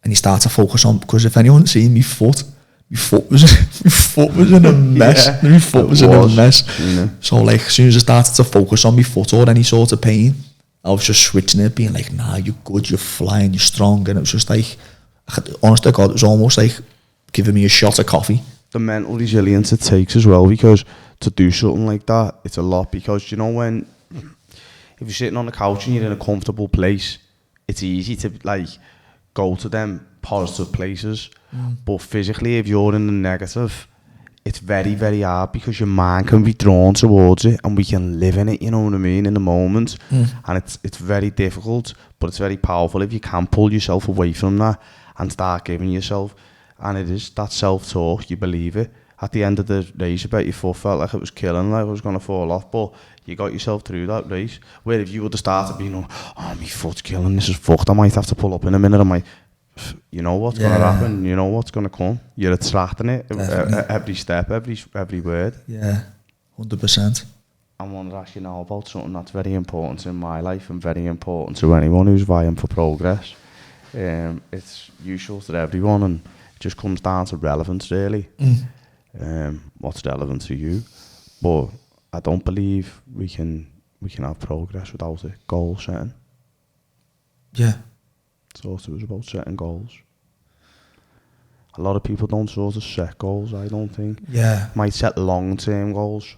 And you start to focus on, because if anyone's seen my foot was in a mess. Yeah, my foot was in a mess. Yeah. So like as soon as I started to focus on my foot or any sort of pain, I was just switching it, being like, nah, you're good, you're flying, you're strong. And it was just like, honest to God, it was almost like giving me a shot of coffee. The mental resilience it takes as well, because to do something like that, it's a lot. Because when if you're sitting on the couch and you're in a comfortable place, it's easy to like go to them positive places, but physically, if you're in the negative, it's very, very hard because your mind can be drawn towards it, and we can live in it, you know what I mean, in the moment. And it's very difficult, but it's very powerful if you can pull yourself away from that and start giving yourself. And it is that self-talk, you believe it. At the end of the race, I bet your foot felt like it was killing, like it was going to fall off, but you got yourself through that race. Where if you would have started being, oh, my foot's killing, this is fucked, I might have to pull up in a minute, I might, you know what's going to happen, you know what's going to come. You're attracting it, every step, every word. Yeah, 100%. I want to ask you now about something that's very important in my life and very important to anyone who's vying for progress. It's useful to everyone, and it just comes down to relevance, really. What's relevant to you? But I don't believe we can have progress without a goal setting. Yeah. Sort of about setting goals. A lot of people don't sort of set goals, I don't think. Yeah. Might set long-term goals,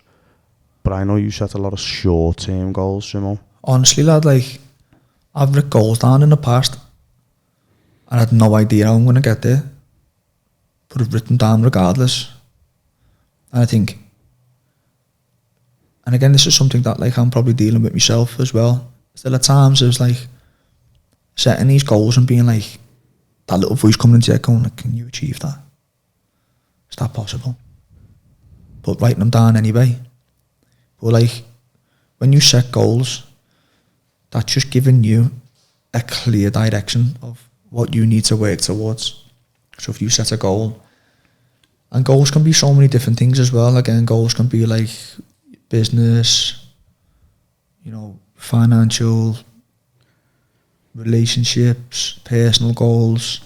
but I know you set a lot of short-term goals, Simo. Honestly, lad, like, I've written goals down in the past, and I had no idea how I'm going to get there, but I've written down regardless. And I think, and again, this is something that like I'm probably dealing with myself as well. Still at times there's like setting these goals and being like, that little voice coming into your head going, like, can you achieve that? Is that possible? But writing them down anyway. But like, when you set goals, that's just giving you a clear direction of what you need to work towards. So if you set a goal, and goals can be so many different things as well. Again, goals can be like business, you know, financial, relationships, personal goals.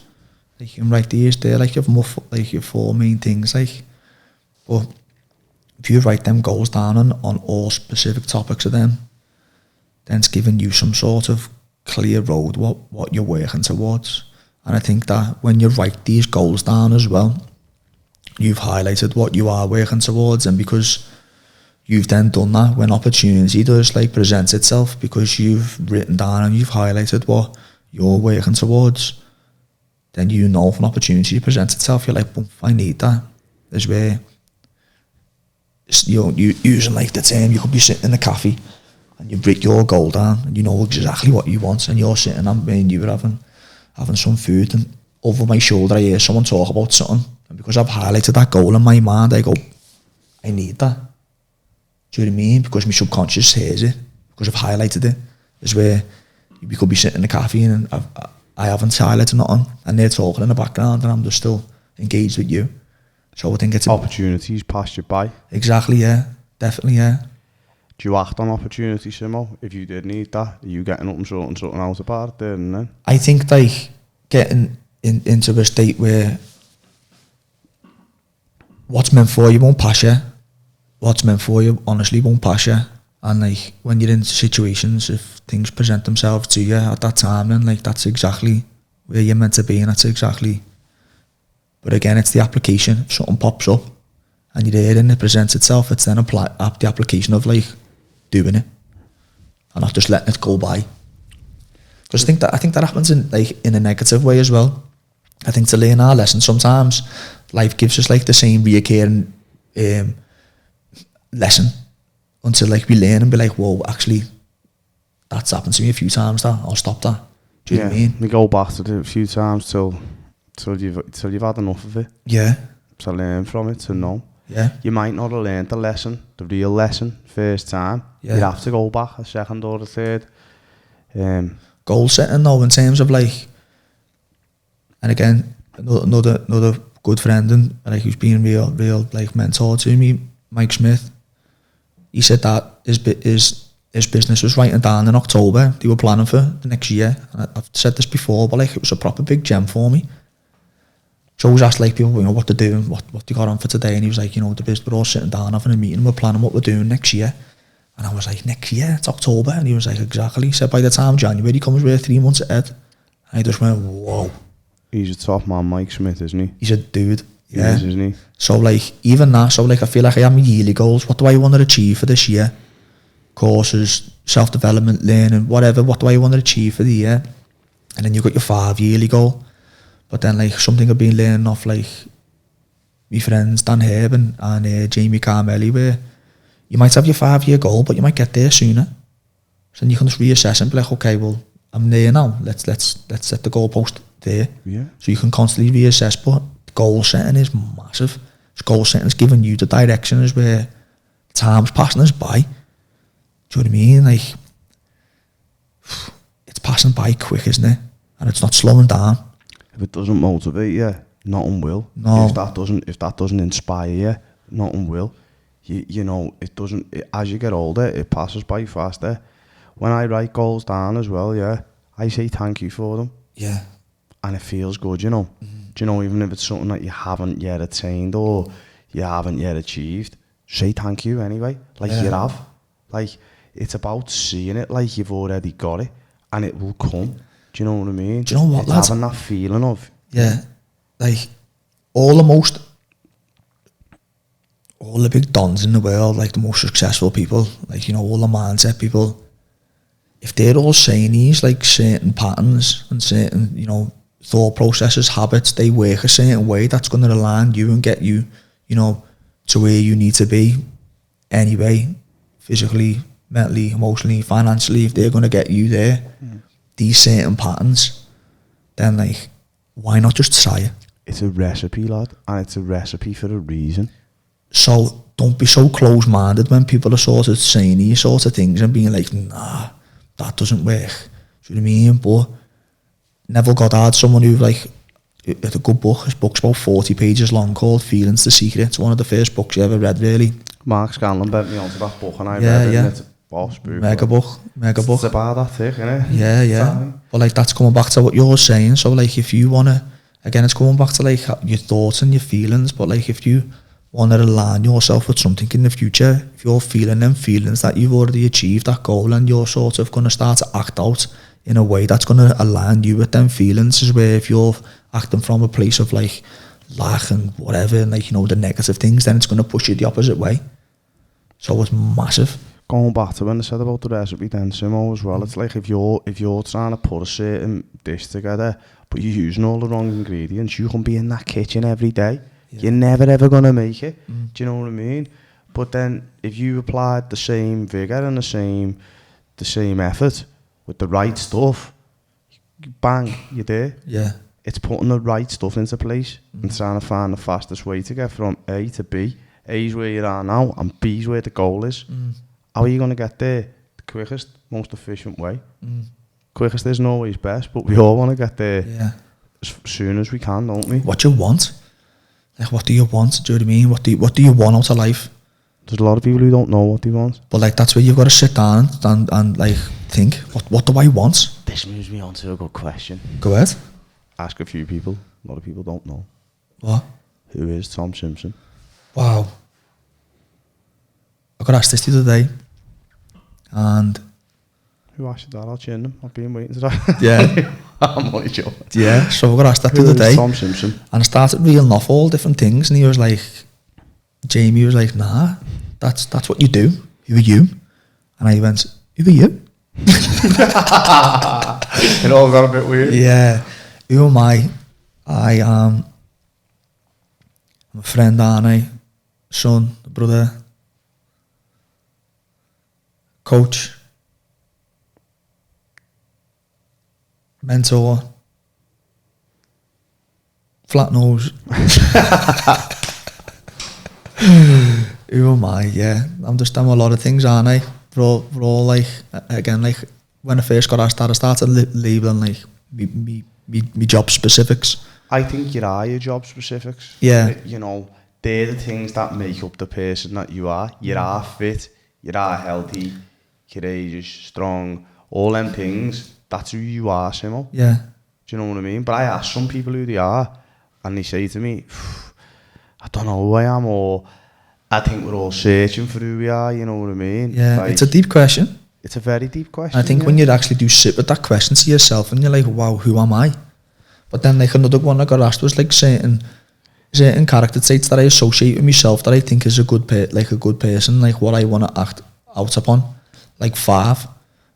Like you can write these there, like you have like your 4 main things. Like, but if you write them goals down on all specific topics of them, then it's giving you some sort of clear road what you're working towards. And I think that when you write these goals down as well, you've highlighted what you are working towards, and because you've then done that, when opportunity does like present itself, because you've written down and you've highlighted what you're working towards, then you know if an opportunity presents itself, you're like, boom, I need that. Is where you're using like the term, you could be sitting in a cafe and you've written your goal down and you know exactly what you want, and you're sitting and me and you were having some food, and over my shoulder I hear someone talk about something, and because I've highlighted that goal in my mind, I go, I need that. Do you know what I mean? Because my subconscious hears it, because I've highlighted it. Is where you could be sitting in a cafe and I haven't highlighted nothing, and they're talking in the background and I'm just still engaged with you. So I think it's opportunities pass you by. Exactly, yeah. Definitely, yeah. Do you act on opportunities, Simo? If you did need that, are you getting up and sorting something out about it there and then? I think like getting into a state where what's meant for you won't pass you. What's meant for you honestly won't pass you. And like when you're in situations, if things present themselves to you at that time, then like that's exactly where you're meant to be, and that's exactly. But again, it's the application. If something pops up and you're there and it presents itself, it's then the application of like doing it and not just letting it go by. Because I think that happens in a negative way as well. I think to learn our lessons, sometimes life gives us like the same reoccurring lesson until like we learn and be like, whoa, actually that's happened to me a few times, that I'll stop that. Do you know what I mean? We go back to it a few times till you've had enough of it. Yeah. To learn from it, to know. Yeah. You might not have learned the lesson, the real lesson, first time. Yeah. You'd have to go back a second or a third. Goal setting though, in terms of like, and again, another good friend and like who's been real like mentor to me, Mike Smith. He said that his business was writing down in October. They were planning for the next year. And I've said this before, but like it was a proper big gem for me. So I always asked like people, you know, what they're doing, what they got on for today, and he was like, you know, the business, we're all sitting down having a meeting, we're planning what we're doing next year. And I was like, next year? It's October. And he was like, exactly. He said by the time January comes, we're 3 months ahead. And I just went, whoa. He's a top man, Mike Smith, isn't he? He's a dude. Yeah. He is, isn't he? So like, even that, so like I feel like I have my yearly goals. What do I want to achieve for this year? Courses, self-development, learning, whatever. What do I want to achieve for the year? and then you got your 5-yearly goal. But then like something I've been learning off like my friends Dan Herb and Jamie Carmelli, where you might have your 5-year goal, but you might get there sooner. So then you can just reassess and be like, okay, well, I'm there now. Let's set the goalpost there. Yeah. So you can constantly reassess, but goal setting is massive. Goal setting is giving you the direction is where time's passing us by. Do you know what I mean? Like, it's passing by quick, isn't it? And it's not slowing down. If it doesn't motivate you, nothing will. No. If that doesn't inspire you, nothing will. You know, it doesn't. As you get older, it passes by faster. When I write goals down as well, yeah, I say thank you for them. Yeah. And it feels good, you know. Do you know, even if it's something that you haven't yet attained or you haven't yet achieved, say thank you anyway. Like you have. Like, it's about seeing it like you've already got it and it will come. Do you know what I mean? Do you know what, it's lads? having that feeling of... Yeah. Like, all the big dons in the world, like the most successful people, like, you know, all the mindset people, if they're all saying these, like, certain patterns and certain, you know, thought processes, habits, they work a certain way, that's going to align you and get you, you know, to where you need to be anyway, physically, mentally, emotionally, financially. If they're going to get you there, these certain patterns, then, like, why not just try it? It's a recipe, lad, and it's a recipe for a reason. So don't be so close-minded when people are sort of saying these sorts of things and being like, nah, that doesn't work. Do you know what I mean? But Neville Goddard, someone who, like, it's a good book. His book's about 40 pages long, called Feeling's the Secret. It's one of the first books you ever read, really. Mark Scanlon bent me onto that book and I Yeah, read it, yeah. and it's Mega book. It's about that thick, innit? Yeah, yeah. But, like, that's coming back to what you're saying. So, like, if you want to, again, it's coming back to, like, your thoughts and your feelings. But, like, if you want to align yourself with something in the future, if you're feeling them feelings that you've already achieved that goal and you're sort of going to start to act out in a way that's going to align you with them feelings, is where if you're acting from a place of, like, lack and whatever, and, like, you know, the negative things, then it's going to push you the opposite way. So it's massive. Going back to when I said about the recipe then, Simo, as well, it's like if you're trying to put a certain dish together, but you're using all the wrong ingredients, you can be in that kitchen every day. Yeah. You're never ever going to make it. Do you know what I mean? But then if you applied the same vigour and the same effort with the right stuff, bang, you're there. Yeah. It's putting the right stuff into place and trying to find the fastest way to get from A to B. A's where you are now and B's where the goal is. How are you going to get there? The quickest, most efficient way. Quickest isn't always best, but we all want to get there as soon as we can, don't we? What you want? Like, what do you want? Do you know what I mean? What do you want out of life? There's a lot of people who don't know what they want. But, like, that's where you've got to sit down and like, think, what do I want? This moves me on to a good question. Go ahead. Ask a few people. A lot of people don't know. What? Who is Tom Simpson? Wow. I got asked this the other day. And... Who asked you that? I'll chin them. I've been waiting to that. Yeah. I'm only joking. Yeah, so I got asked that the Who other day. is Tom Simpson? And I started reeling off all different things, and he was like, Jamie was like, nah, that's what you do. Who are you? And I went, who are you? It all got a bit weird. Yeah. Who am I? I'm a friend, aren't I? Son, brother, coach, mentor, flat nose. Who am I? Yeah, I'm a lot of things, aren't I? We're all like, again, like, when I first got asked that, I started labelling, like, me job specifics. I think you are your job specifics. Yeah. You know, they're the things that make up the person that you are. You are fit, you are healthy, courageous, strong, all them things. That's who you are, Simo. Yeah. Do you know what I mean? But I ask some people who they are, and they say to me, I don't know who I am, or I think we're all searching for who we are, you know what I mean? Yeah, like, it's a deep question. It's a very deep question. I think when you actually do sit with that question to yourself, and you're like, wow, who am I? But then, like, another one I got asked was, like, certain character traits that I associate with myself that I think is a good person, like what I want to act out upon, like 5.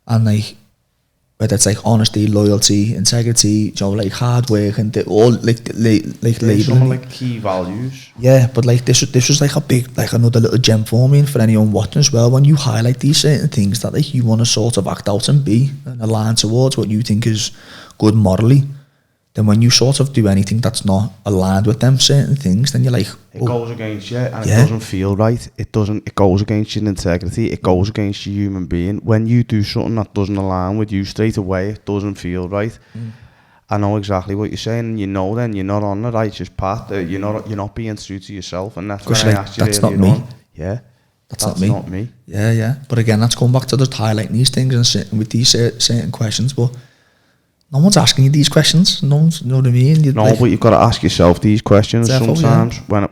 And, like, whether it's like honesty, loyalty, integrity, you know, like hard work and all like labeling. Some like key values. Yeah, but like this was like a big, like another little gem for me and for anyone watching as well. When you highlight these certain things that like you want to sort of act out and be and align towards what you think is good morally, then when you sort of do anything that's not aligned with them certain things, then you're like, it goes against you and it doesn't feel right. It goes against your integrity. It goes against your human being. When you do something that doesn't align with you straight away, it doesn't feel right. I know exactly what you're saying, and you know then you're not on the righteous path. You're not being true to yourself, and that's when I asked you earlier on. Yeah, that's not me. Yeah. But again, that's going back to just highlighting these things and sitting with these certain questions. But no one's asking you these questions. No one's, you know what I mean? But you've got to ask yourself these questions sometimes. Yeah.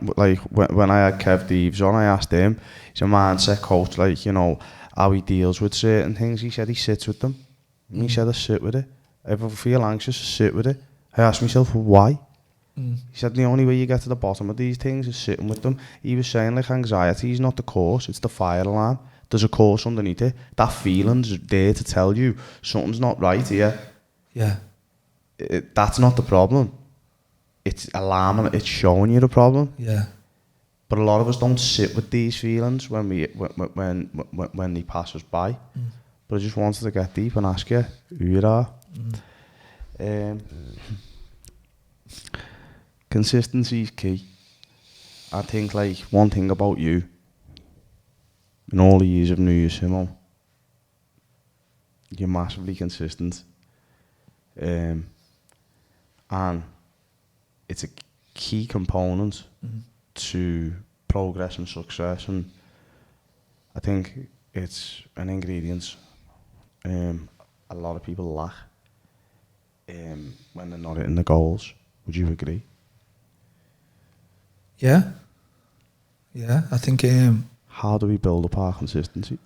When I had Kev Deeves on, I asked him, he's a mindset coach, like, you know, how he deals with certain things. He said he sits with them. And he said I sit with it. If I feel anxious, I sit with it. I asked myself, why? He said the only way you get to the bottom of these things is sitting with them. He was saying like anxiety is not the cause, it's the fire alarm. There's a cause underneath it. That feeling's there to tell you something's not right here. Yeah. That's not the problem. It's alarming. It's showing you the problem. Yeah. But a lot of us don't sit with these feelings when they pass us by. But I just wanted to get deep and ask you who you are. Consistency is key. I think like one thing about you in all the years of New Year's Simon, you're massively consistent. And it's a key component to progress and success, and I think it's an ingredient a lot of people lack when they're not hitting the goals. Would you agree? Yeah, I think how do we build up our consistency?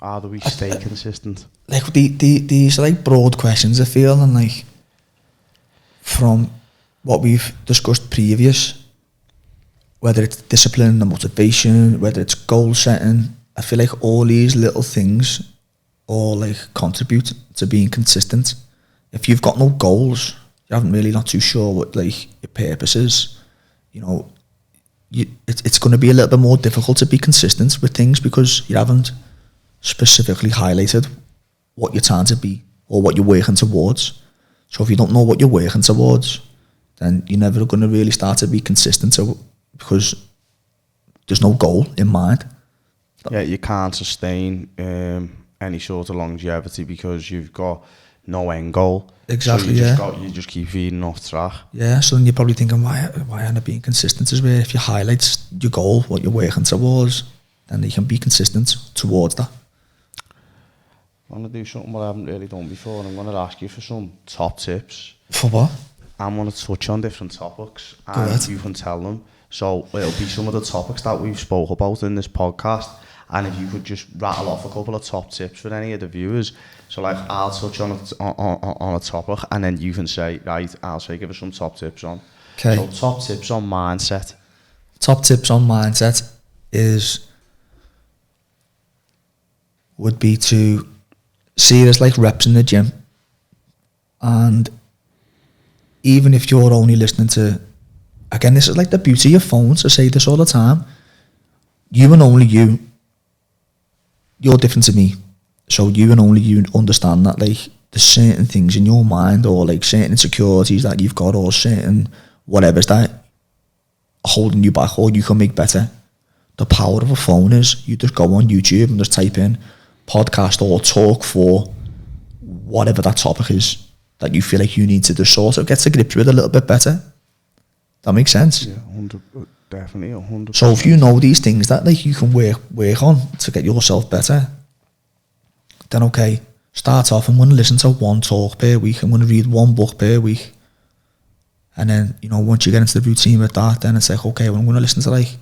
How do we stay consistent? Like these are like broad questions I feel, and like from what we've discussed previous, whether it's discipline, the motivation, whether it's goal setting, I feel like all these little things all like contribute to being consistent. If you've got no goals, you haven't really not too sure what like your purpose is, you know, it's going to be a little bit more difficult to be consistent with things because you haven't specifically highlighted what you're trying to be or what you're working towards. So if you don't know what you're working towards, then you're never going to really start to be consistent because there's no goal in mind. Yeah, you can't sustain any sort of longevity because you've got no end goal. Exactly, so you just keep feeding off track. Yeah, so then you're probably thinking, why aren't I being consistent? Is where if you highlight your goal, what you're working towards, then you can be consistent towards that. I'm going to do something what I haven't really done before, and I'm going to ask you for some top tips. For what? I'm going to touch on different topics, and you can tell them. So it'll be some of the topics that we've spoke about in this podcast, and if you could just rattle off a couple of top tips for any of the viewers. So like I'll touch on a topic, and then you can say, right, I'll say give us some top tips on. Okay. So top tips on mindset. Top tips on mindset would be to see it as like reps in the gym, and even if you're only listening to, again, this is like the beauty of phones, I say this all the time, you and only you're different to me, so you and only you understand that like there's certain things in your mind or like certain insecurities that you've got or certain whatever's that holding you back or you can make better. The power of a phone is you just go on YouTube and just type in podcast or talk for whatever that topic is that you feel like you need to just sort of get to grips with a little bit better. That makes sense? Yeah, 100%, definitely 100%. So if you know these things that like you can work on to get yourself better, then okay, start off, I'm going to listen to one talk per week, I'm going to read one book per week, and then, you know, once you get into the routine with that, then it's like, okay, well, I'm going to listen to like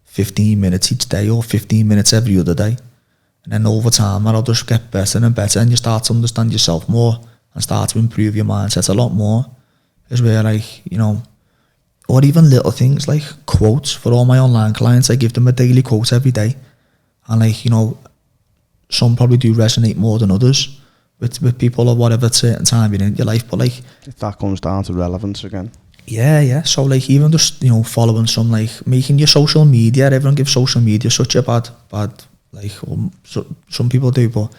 15 minutes each day or 15 minutes every other day. And then over time, that'll just get better and better, and you start to understand yourself more and start to improve your mindset a lot more. Is where, like, you know, or even little things like quotes. For all my online clients, I give them a daily quote every day. And like, you know, some probably do resonate more than others. with people or whatever at a certain time in your life. But like, If that comes down to relevance again. yeah. So like, even just, you know, following some, like, making your social media, everyone gives social media such a bad, like, some people do, but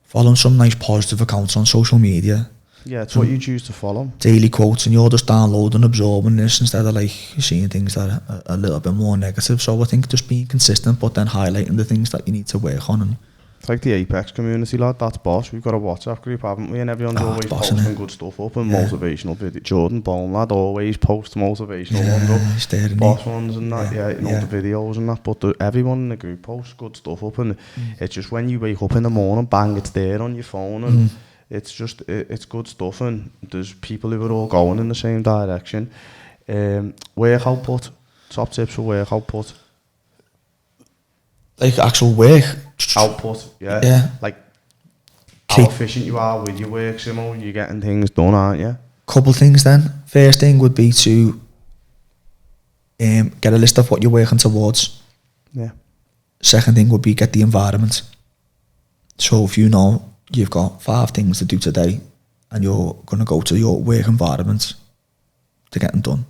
following some nice positive accounts on social media. Yeah, it's what you choose to follow. Daily quotes, and you're just downloading, absorbing this instead of like seeing things that are a little bit more negative. So I think just being consistent, but then highlighting the things that you need to work on. And It's like the Apex community, lad. That's boss. We've got a WhatsApp group, haven't we? And everyone's always boss, posting good stuff up and motivational video. Jordan Bone, lad, always posts motivational ones he's there, up. Boss ones and that, you know, the videos and that. But everyone in the group posts good stuff up, and it's just when you wake up in the morning, bang, it's there on your phone, and it's just it's good stuff. And there's people who are all going in the same direction. Work output, top tips for work output. like actual work Output, yeah. Like how efficient you are with your work, Simo. You're getting things done, aren't you? Couple things then. First thing would be to get a list of what you're working towards. Yeah. Second thing would be get the environment. So if you know you've got 5 things to do today and you're going to go to your work environment to get them done.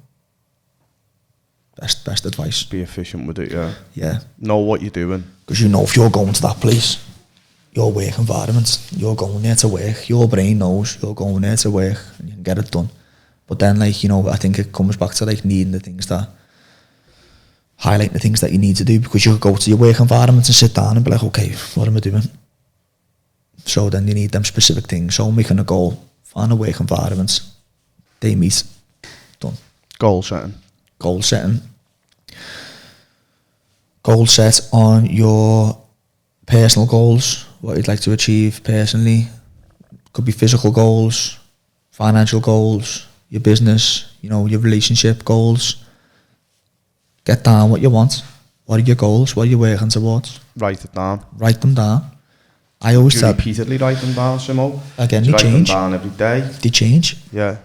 Best advice. Be efficient with it, yeah. Yeah. Know what you're doing. Because you know if you're going to that place, your work environment, you're going there to work, your brain knows you're going there to work and you can get it done. But then, like, you know, I think it comes back to like needing the things that, highlighting the things that you need to do, because you could go to your work environment and sit down and be like, okay, what am I doing? So then you need them specific things. So making a goal, find a work environment, they meet, done. Goal setting. Goal setting. Goal set on your personal goals, what you'd like to achieve personally. Could be physical goals, financial goals, your business, you know, your relationship goals. Get down what you want. What are your goals? What are you working towards? Write it down. Write them down. I always tell... repeatedly write them down, Simo? Again, they change. Write them down every day? They change. Yeah.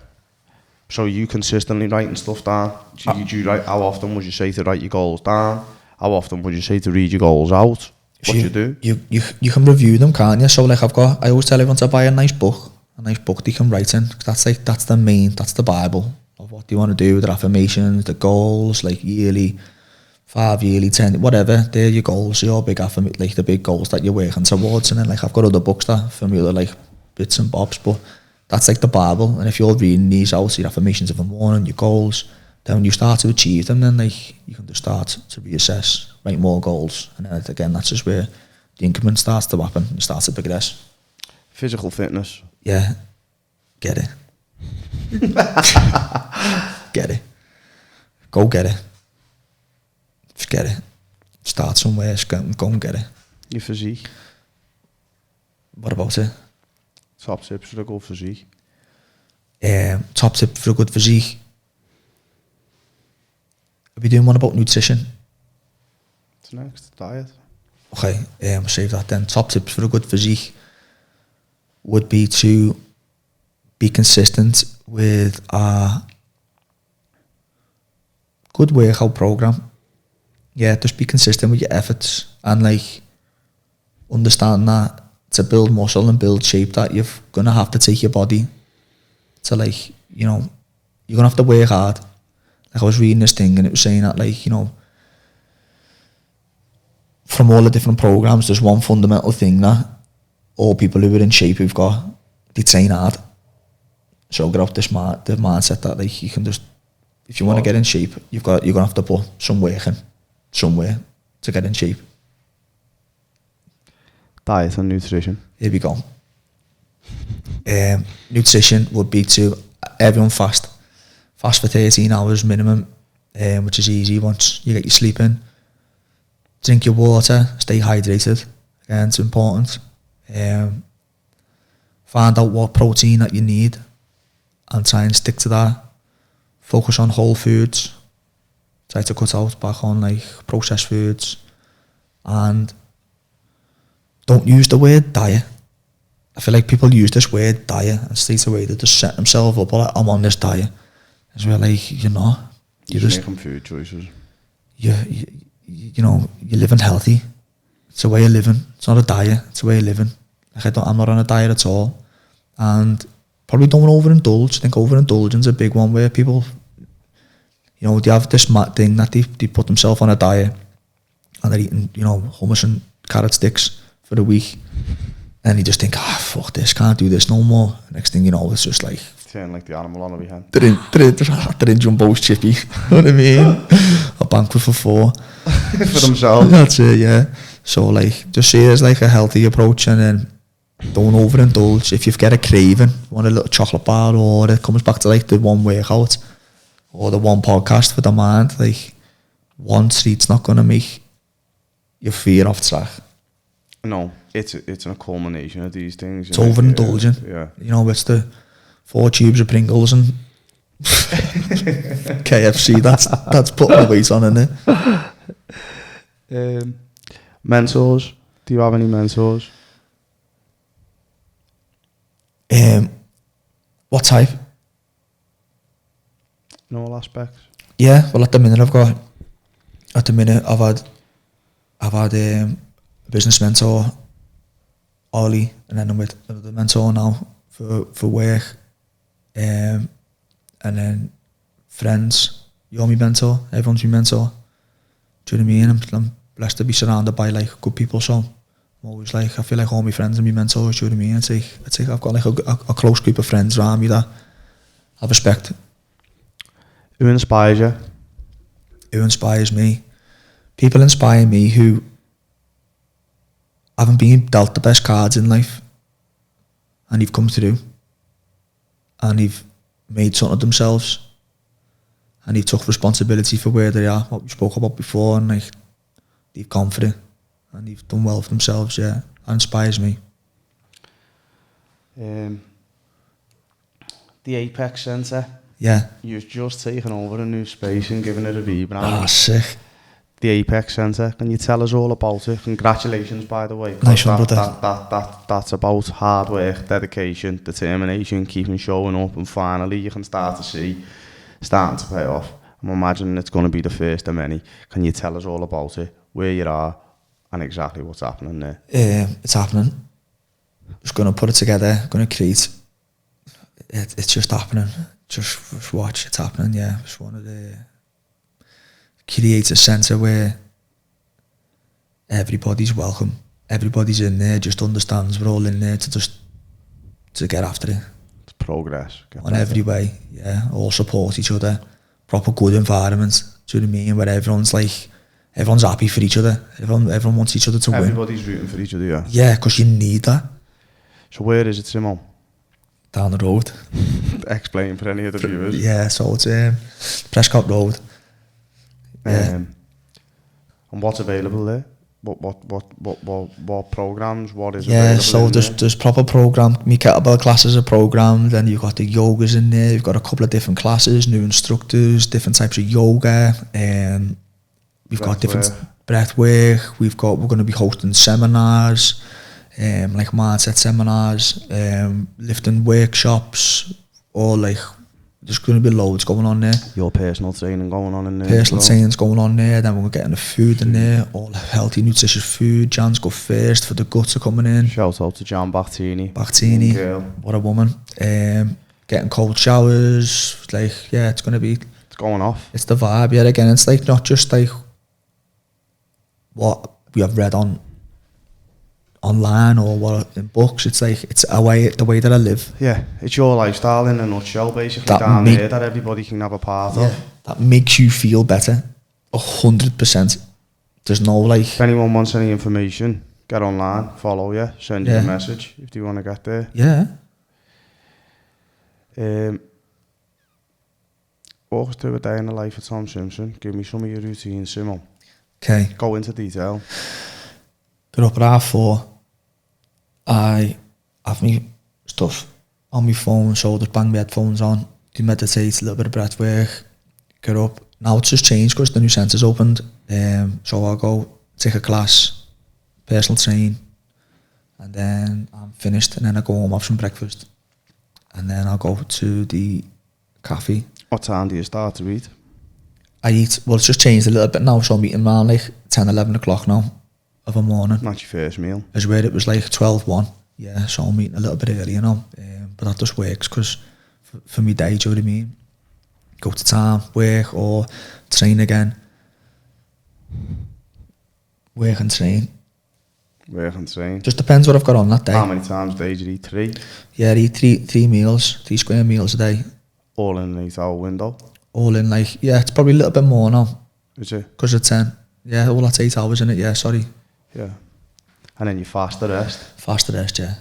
So you consistently writing stuff down? Do you write, how often would you say to write your goals down? How often would you say to read your goals out? What you do? You can review them, can't you? So like I always tell everyone to buy a nice book they can write in. That's the Bible of what they want to do, their affirmations, the goals, like yearly, 5 yearly, 10, whatever. They're your goals, your big like the big goals that you're working towards. And then like I've got other books that for me are like bits and bobs, but that's like the Bible. And if you're reading these out, your affirmations of the morning, your goals, then when you start to achieve them, then like you can just start to reassess, write more goals, and then again that's just where the increment starts to happen. You start to progress. Physical fitness. Yeah, get it. Get it. Go get it. Just get it. Start somewhere, go and get it. Your physique. What about it? Top tips for a good physique. Top tip for a good physique. Are we doing one about nutrition? What's next? Diet. Okay, save that then. Top tips for a good physique would be to be consistent with a good workout program. Yeah, just be consistent with your efforts and like understand that to build muscle and build shape that you're gonna have to take your body to, like, you know, you're gonna have to work hard. Like I was reading this thing and it was saying that, like, you know, from all the different programs, there's one fundamental thing that all people who are in shape who've got, they train hard. So get out the mindset that like you can just, if you want to get in shape, you're gonna have to put some work in somewhere to get in shape. Diet and nutrition. Here we go. Nutrition would be to everyone fast for 13 hours minimum, which is easy once you get your sleep in. Drink your water, stay hydrated. Again, it's important. Find out what protein that you need and try and stick to that. Focus on whole foods. Try to cut out back on like processed foods. And don't use the word diet. I feel like people use this word diet and straight away they just set themselves up like, I'm on this diet. It's really like, you're not. You're just making food choices. You know, you're living healthy. It's a way of living. It's not a diet. It's a way of living. Like I'm not on a diet at all. and probably don't overindulge. I think overindulgence is a big one where people, you know, they have this mad thing that they put themselves on a diet and they're eating, you know, hummus and carrot sticks for a week, and you just think, fuck this, can't do this no more. Next thing you know, it's just like turn like the animal on the weekend. They're in Jumbo's chippy. You know what I mean? A banquet for 4 for themselves. That's it, yeah. So like, just see it as like a healthy approach, and then don't overindulge. If you've got a craving, want a little chocolate bar, or it comes back to like the one workout or the one podcast for the mind, like one treat's not going to make your fear off track. No, it's a culmination of these things. It's overindulging. Yeah. You know, it's the 4 tubes of Pringles and KFC. That's putting the weight on, isn't it? Mentors. Do you have any mentors? What type? In all aspects. Yeah, well, at the minute I've had a business mentor, Ollie, and then I'm with another mentor now for work, and then friends. You're my mentor. Everyone's my mentor. Do you know what I mean? I'm blessed to be surrounded by like good people. So I'm always like, I feel like all my friends are my mentors. Do you know what I mean? It's like I've got like a close group of friends around me that I respect. Who inspires you? Who inspires me? People inspire me who haven't been dealt the best cards in life, and they've come through, and they've made something of themselves, and they've took responsibility for where they are, what we spoke about before, and like they've gone for it, and they've done well for themselves. Yeah, that inspires me. The Apex Centre. Yeah. You've just taken over a new space and given it a rebrand. Sick. The Apex Centre. Can you tell us all about it? Congratulations, by the way. Nice one, brother. That's about hard work, dedication, determination, keeping showing up, and finally you can start to see starting to pay off. I'm imagining it's going to be the first of many. Can you tell us all about it, where you are, and exactly what's happening there? It's happening. Just going to put it together, going to create. It's just happening. Just watch, it's happening. Yeah, just wanted to create a centre where everybody's welcome. Everybody's in there, just understands we're all in there to get after it. It's progress. On every way, yeah. All support each other. Proper good environment. Do you know what I mean? Where everyone's happy for each other. Everyone wants each other to win. Everybody's rooting for each other, yeah. Yeah, because you need that. So where is it, Simon? Down the road. Explain for any of the viewers. Yeah, so it's Prescott Road. Yeah. And what's available there? What programs? What is yeah? Available So there's proper program. Me kettlebell classes are programmed. Then you've got the yogas in there. You've got a couple of different classes, new instructors, different types of yoga. We've got different breath work. We're going to be hosting seminars. Like mindset seminars, lifting workshops, or like there's going to be loads going on there. Your personal training going on in there. Personal training's going on there. Then we're getting the food in there, all healthy, nutritious food. Jan's go first for the guts are coming in. Shout out to Jan Bachtini. What a woman. Getting cold showers. Like it's going to be. It's going off. It's the vibe. Yeah, again, it's like not just like what we have read online or what in books. It's like it's the way that I live. Yeah, it's your lifestyle in a nutshell, basically, down there that everybody can have a part of. That makes you feel better, 100%. There's no like. If anyone wants any information, get online, follow you, send you a message if you want to get there. Yeah. Walk us through a day in the life of Tom Simpson. Give me some of your routines, Simon. Okay. Go into detail. Get up at 4:30. I have my stuff on my phone, so just bang my headphones on, do meditate, a little bit of breath work, get up. Now it's just changed because the new centre's opened, so I'll go take a class, personal train, and then I'm finished, and then I go home, have some breakfast, and then I'll go to the cafe. What time do you start to eat? I eat, well it's just changed a little bit now, so I'm eating around like 10, 11 o'clock now of a morning. Not your first meal. As where it was like 12, 1. Yeah, so I'm eating a little bit early, you know. But that just works because for me day, do you know what I mean? Go to time, work or train again. Work and train. Work and train. Just depends what I've got on that day. How many times a day do you eat? 3? Yeah, I eat three meals, 3 square meals a day. All in an 8-hour window? All in like, yeah, it's probably a little bit more now. Is it? Because of 10. Yeah, all that's 8 hours in it, yeah, sorry. Yeah. And then you fast the rest? Fast the rest, yeah.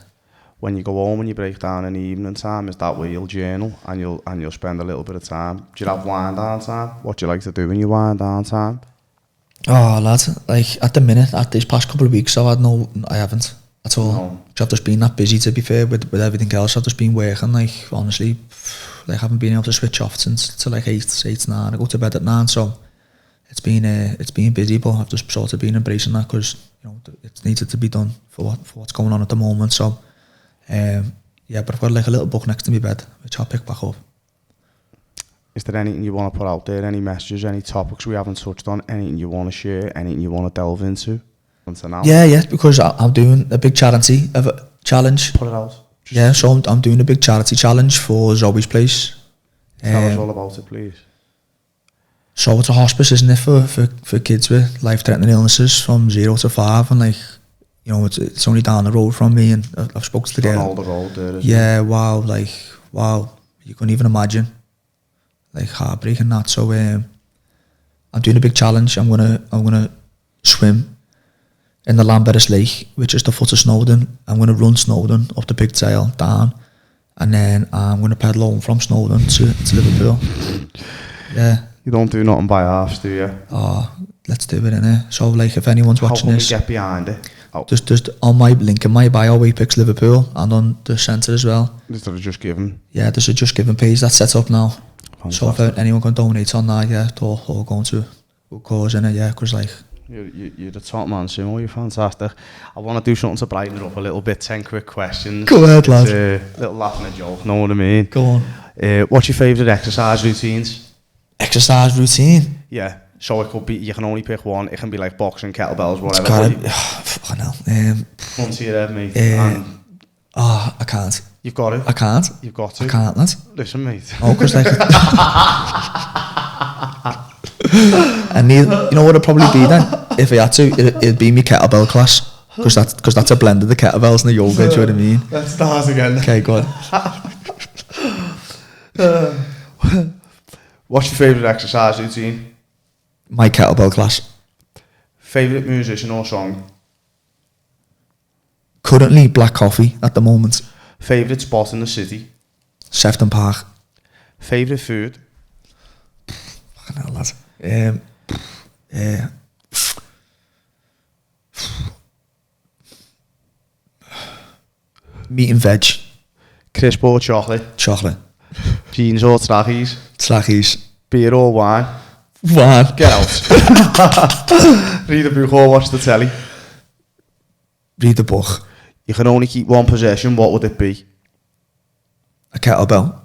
When you go home and you break down in the evening time, is that where you'll journal and you'll spend a little bit of time? Do you have wind down time? What do you like to do when you wind down time? Oh, lad, like at the minute, at these past couple of weeks, I haven't at all. No. I've just been that busy, to be fair, with everything else. I've just been working, like, honestly, like, haven't been able to switch off since till like 8, 9. I go to bed at 9, so it's been busy, but I've just sort of been embracing that because, you know, it's needed to be done for what's going on at the moment. So, yeah, but I've got like a little book next to my bed, which I'll pick back up. Is there anything you want to put out there? Any messages, any topics we haven't touched on? Anything you want to share? Anything you want to delve into? Until now? Yeah, because I'm doing a big charity challenge. Put it out. Yeah, so I'm doing a big charity challenge for Zoe's Place. Tell us all about it, please. So it's a hospice, isn't it, for kids with life-threatening illnesses from 0 to 5, and like, you know, it's only down the road from me, and I've spoken to the girl. On the road there, isn't yeah, it? Wow, you couldn't even imagine, like, heartbreaking that. So I'm doing a big challenge. I'm gonna swim in the Lambertus Lake, which is the foot of Snowdon. I'm gonna run Snowdon up the pigtail down, and then I'm gonna pedal home from Snowdon to Liverpool. Yeah. You don't do nothing by halves, do you? Oh, let's do it, innit? So, like, if anyone's watching this, how can we get behind it? Oh. Just on my link in my bio, we picks Liverpool, and on the centre as well. Is there a Just Giving? Yeah, there's a Just Giving page that's set up now. Fantastic. So if anyone can donate on that, yeah, it's all going to good cause, innit? Yeah, because like, you're the top man, Simo. You're fantastic. I want to do something to brighten it up a little bit. 10 quick questions. Go ahead, lad. Little laugh and a joke. Know what I mean? Go on. What's your favourite exercise routines? Exercise routine? Yeah. So it could be, you can only pick one. It can be like boxing, kettlebells, whatever. Fucking hell. Front to your head, mate. I can't. You've got it. I can't. You've got to. I can't, lad. Listen, mate. Oh, because like... and you know what it'd probably be then? If I had to, it'd be my kettlebell class. Because that's a blend of the kettlebells and the yoga, do you know what I mean? Let's start again. Okay, go on. What's your favourite exercise routine? My kettlebell class. Favourite musician or song? Currently Black Coffee at the moment. Favourite spot in the city? Sefton Park. Favourite food? Fucking hell, lad. Meat and veg. Crisp or chocolate? Chocolate. Jeans or trackies? Trackies. Beer or wine? Wine. Get out. Read a book or watch the telly? Read the book. You can only keep one possession, what would it be? A kettlebell.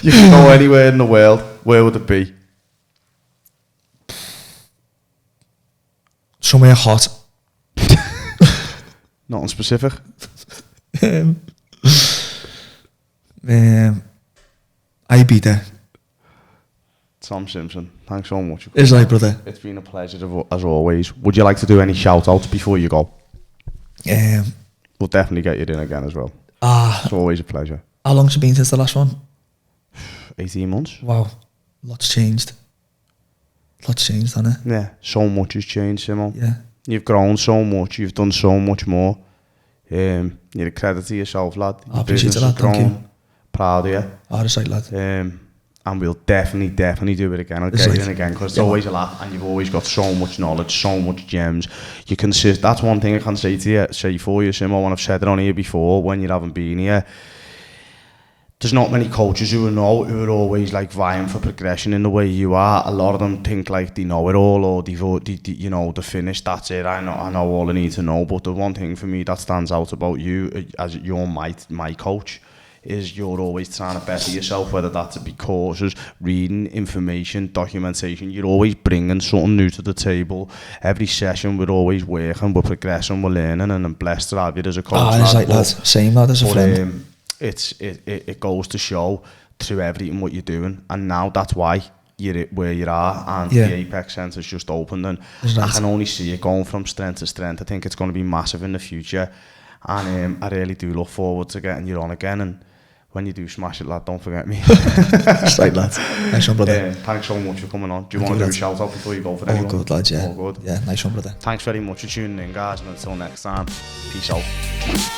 You can go anywhere in the world, where would it be? Somewhere hot. Nothing specific? I'd be there. Tom Simpson, thanks so much. It's like, brother. It's been a pleasure as always. Would you like to do any shout outs before you go? We'll definitely get you in again as well. It's always a pleasure. How long's it been since the last one? 18 months. Wow. Lots changed, hasn't it? Yeah, so much has changed, Simon. Yeah. You've grown so much, you've done so much more. You're a credit to yourself, lad. I appreciate that, thank you. Proud of you. That's right, lad. And we'll definitely do it again. I'll get you in again because it's always a laugh, and you've always got so much knowledge, so much gems. You can see, that's one thing I can say for you, Simo, when I've said it on here before, when you haven't been here. There's not many coaches who are always like vying for progression in the way you are. A lot of them think like they know it all, or they're finished. That's it. I know all I need to know. But the one thing for me that stands out about you, as you're my coach, is you're always trying to better yourself, whether that's to be courses, reading, information, documentation. You're always bringing something new to the table. Every session we're always working, we're progressing, we're learning, and I'm blessed to have you as a coach. It's like that, same lad as a friend. It goes to show through everything what you're doing, and now that's why you're where you are, and the Apex Centre's just opened, and I can only see it going from strength to strength. I think it's going to be massive in the future, and I really do look forward to getting you on again. And when you do smash it, lad, don't forget me. Straight, lad. Nice one, brother. Thanks so much for coming on. Do you want to do a shout out before you go for anyone? All good, lads, yeah. All good. Yeah, nice one, brother. Thanks very much for tuning in, guys, and until next time, peace out.